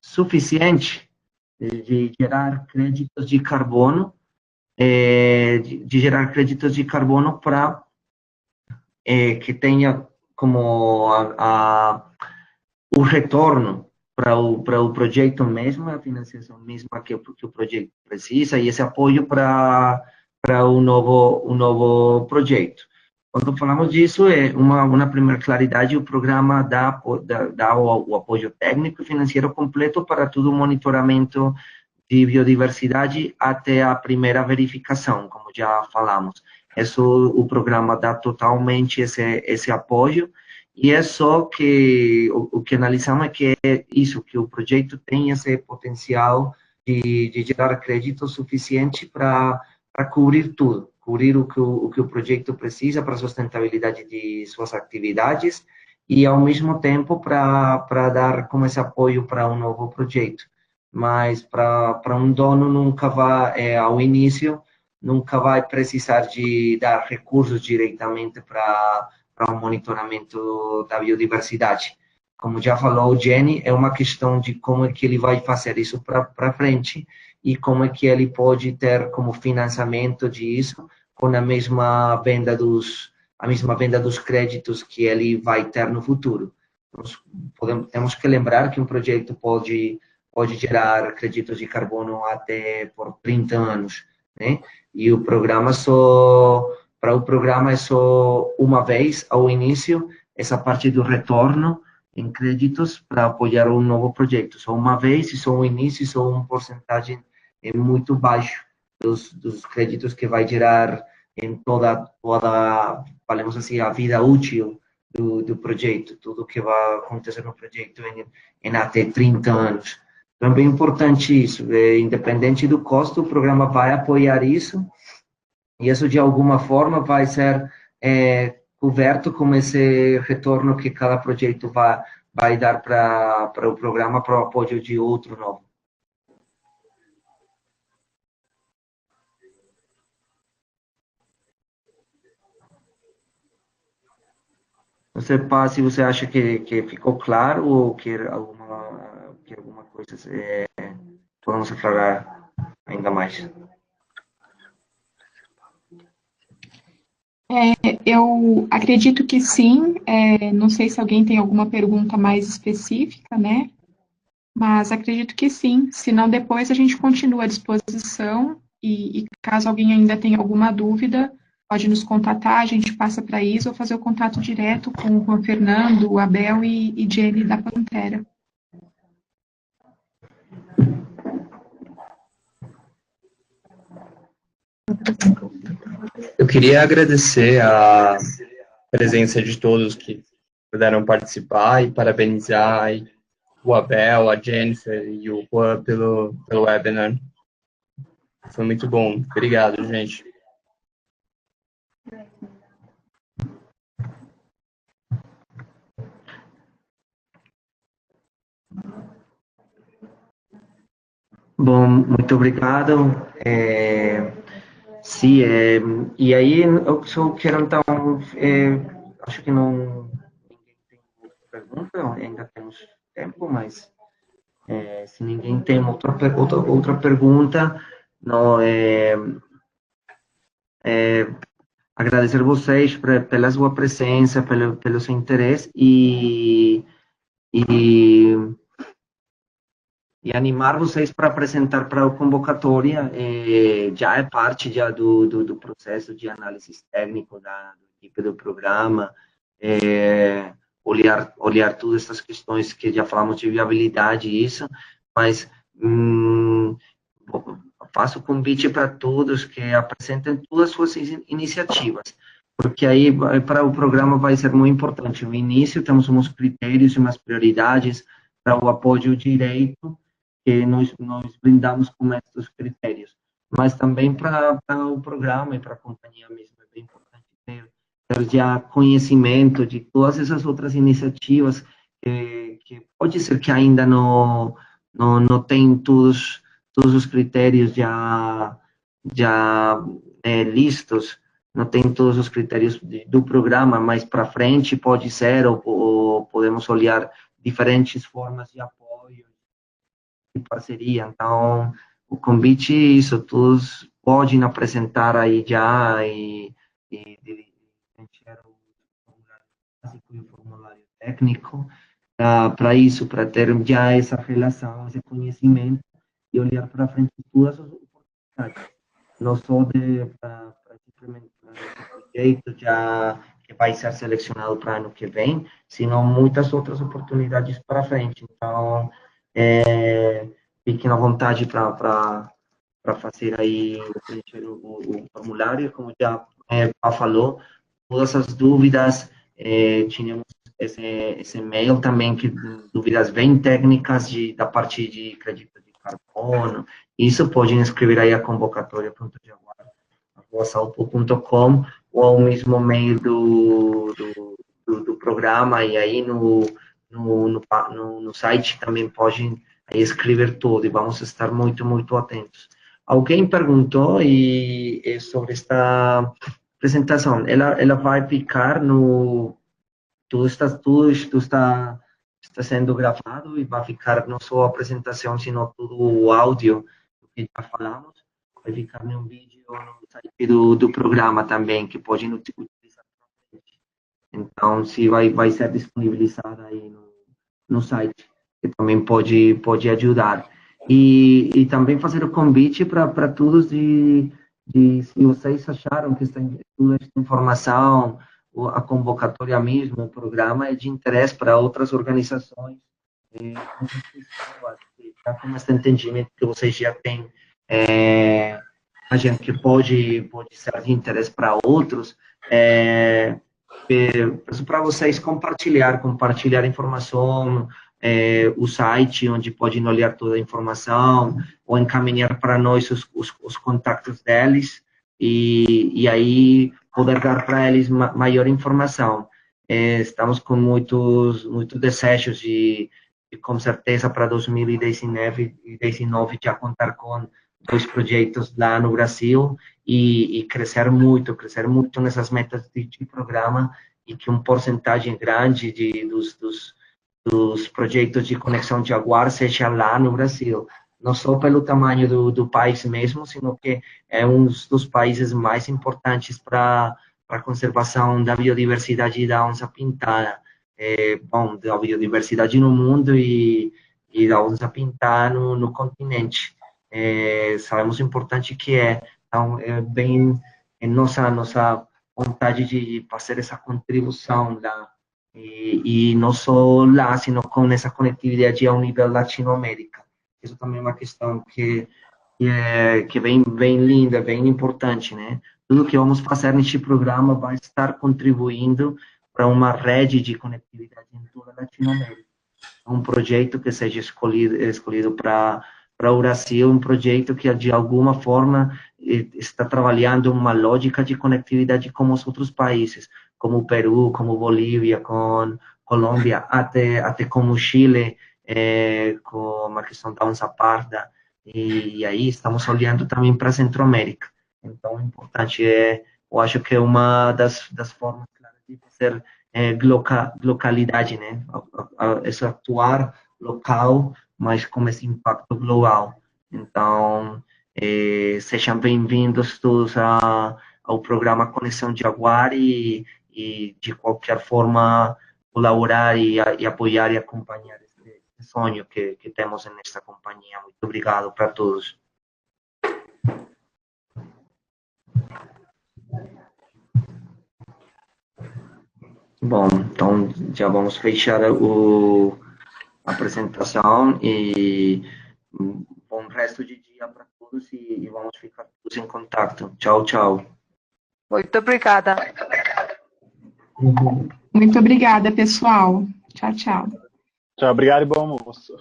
S1: suficiente de gerar créditos de carbono, para que tenha como o retorno para o projeto mesmo, a financiação mesma que o projeto precisa, e esse apoio para um novo projeto. Quando falamos disso, é uma primeira claridade, o programa dá o apoio técnico e financeiro completo para todo o monitoramento de biodiversidade até a primeira verificação, como já falamos. Isso, o programa dá totalmente esse apoio, e é só que o que analisamos é que é isso, que o projeto tem esse potencial de gerar crédito suficiente para cobrir tudo, cobrir o que o projeto precisa para a sustentabilidade de suas atividades e, ao mesmo tempo, para dar como esse apoio para um novo projeto. Mas para um dono nunca vai, ao início, nunca vai precisar de dar recursos diretamente para o monitoramento da biodiversidade. Como já falou o Jenny, é uma questão de como é que ele vai fazer isso para frente e como é que ele pode ter como financiamento disso com a mesma venda dos créditos que ele vai ter no futuro. Temos que lembrar que um projeto pode gerar créditos de carbono até por 30 anos, né? E o programa para o programa é só uma vez ao início, essa parte do retorno em créditos para apoiar um novo projeto. Só uma vez, e só o início, só uma porcentagem muito baixo dos créditos que vai gerar em toda falamos assim, a vida útil do projeto, tudo que vai acontecer no projeto em até 30 anos. Então, é bem importante isso. Independente do custo, o programa vai apoiar isso, e isso, de alguma forma, vai ser coberto com esse retorno que cada projeto vai dar para o programa, para o apoio de outro novo. Se você acha que ficou claro ou que alguma coisa podemos aclarar ainda mais.
S2: Eu acredito que sim. Não sei se alguém tem alguma pergunta mais específica, né? Mas acredito que sim. Se não, depois a gente continua à disposição e caso alguém ainda tenha alguma dúvida, pode nos contatar, a gente passa para isso ou fazer o contato direto com o Juan Fernando, o Abel e Jenny da Pantera.
S7: Eu queria agradecer a presença de todos que puderam participar e parabenizar aí o Abel, a Jennifer e o Juan pelo webinar. Foi muito bom. Obrigado, gente.
S1: Bom, muito obrigado. Sim, e aí eu só quero então, acho que não ninguém tem outra pergunta, ainda temos tempo, mas se ninguém tem outra pergunta, não, agradecer vocês pela sua presença, pelo seu interesse e animar vocês para apresentar para a convocatória, já é parte já do processo de análise técnico da equipe do programa, olhar todas essas questões que já falamos de viabilidade e isso, mas faço convite para todos que apresentem todas as suas iniciativas, porque aí para o programa vai ser muito importante. No início temos uns critérios e umas prioridades para o apoio direito, que nós brindamos com esses critérios, mas também para o programa e para a companhia mesmo, é bem importante ter já conhecimento de todas essas outras iniciativas que pode ser que ainda não tem todos os critérios já listos, não tem todos os critérios do programa, mas para frente pode ser, ou podemos olhar diferentes formas de apoio, de parceria. Então, o convite, isso, todos podem apresentar aí já e preencher o formulário básico e o formulário técnico para isso, para ter já essa relação, esse conhecimento e olhar para frente todas as oportunidades, não só para simplesmente projeto já que vai ser selecionado para ano que vem, senão muitas outras oportunidades para frente. Então, fiquem à vontade para fazer aí, preencher o formulário, como já falou, todas as dúvidas, tínhamos esse e-mail também, que dúvidas bem técnicas da parte de crédito de carbono, isso podem escrever aí a convocatória.jaguar@salto.com ou ao mesmo e-mail do programa, e aí no site também podem aí escrever tudo, e vamos estar muito, muito atentos. Alguém perguntou sobre esta apresentação, ela vai ficar tudo está sendo gravado e vai ficar não só a apresentação, sino todo o áudio do que já falamos, vai ficar em um vídeo no site do programa também, que podem utilizar. Então, se vai ser disponibilizado aí no site, que também pode ajudar. E também fazer o convite para todos se vocês acharam que toda esta informação, a convocatória mesmo, o programa é de interesse para outras organizações, já com esse entendimento que vocês já têm, a gente que pode ser de interesse para outros, peço para vocês compartilhar informação, o site onde podem olhar toda a informação, ou encaminhar para nós os contatos deles, e aí poder dar para eles maior informação. Estamos com muitos desejos de com certeza, para 2019 já contar com 2 projetos lá no Brasil e crescer muito nessas metas de programa, e que porcentagem grande dos projetos de conexão de Jaguar seja lá no Brasil. Não só pelo tamanho do país mesmo, sino que é um dos países mais importantes para a conservação da biodiversidade da onça-pintada. Da biodiversidade no mundo e da onça-pintada no continente. Sabemos o importante que é. Então, bem nossa vontade de fazer essa contribuição lá. E não só lá, sino com essa conectividade ao nível Latinoamérica. Isso também é uma questão que é bem linda, bem importante, né? Tudo que vamos fazer neste programa vai estar contribuindo para uma rede de conectividade em toda a Latinoamérica. Um projeto que seja escolhido para o Brasil, um projeto que de alguma forma está trabalhando uma lógica de conectividade com os outros países, como o Peru, como Bolívia, com Colômbia, até como o Chile, com a questão da onça parda, e aí estamos olhando também para a Centro-América. Então, o importante eu acho que é uma das formas de fazer localidade, né? Esse atuar local, mas com esse impacto global. Então, sejam bem-vindos todos ao programa Conexão Jaguar e de qualquer forma colaborar e apoiar e acompanhar esse sonho que temos nesta companhia. Muito obrigado para todos. Bom, então já vamos fechar a apresentação e bom resto de dia para todos e vamos ficar todos em contato. Tchau, tchau.
S4: Muito obrigada.
S2: Muito obrigada, pessoal. Tchau, tchau.
S3: Tchau, obrigado e bom almoço.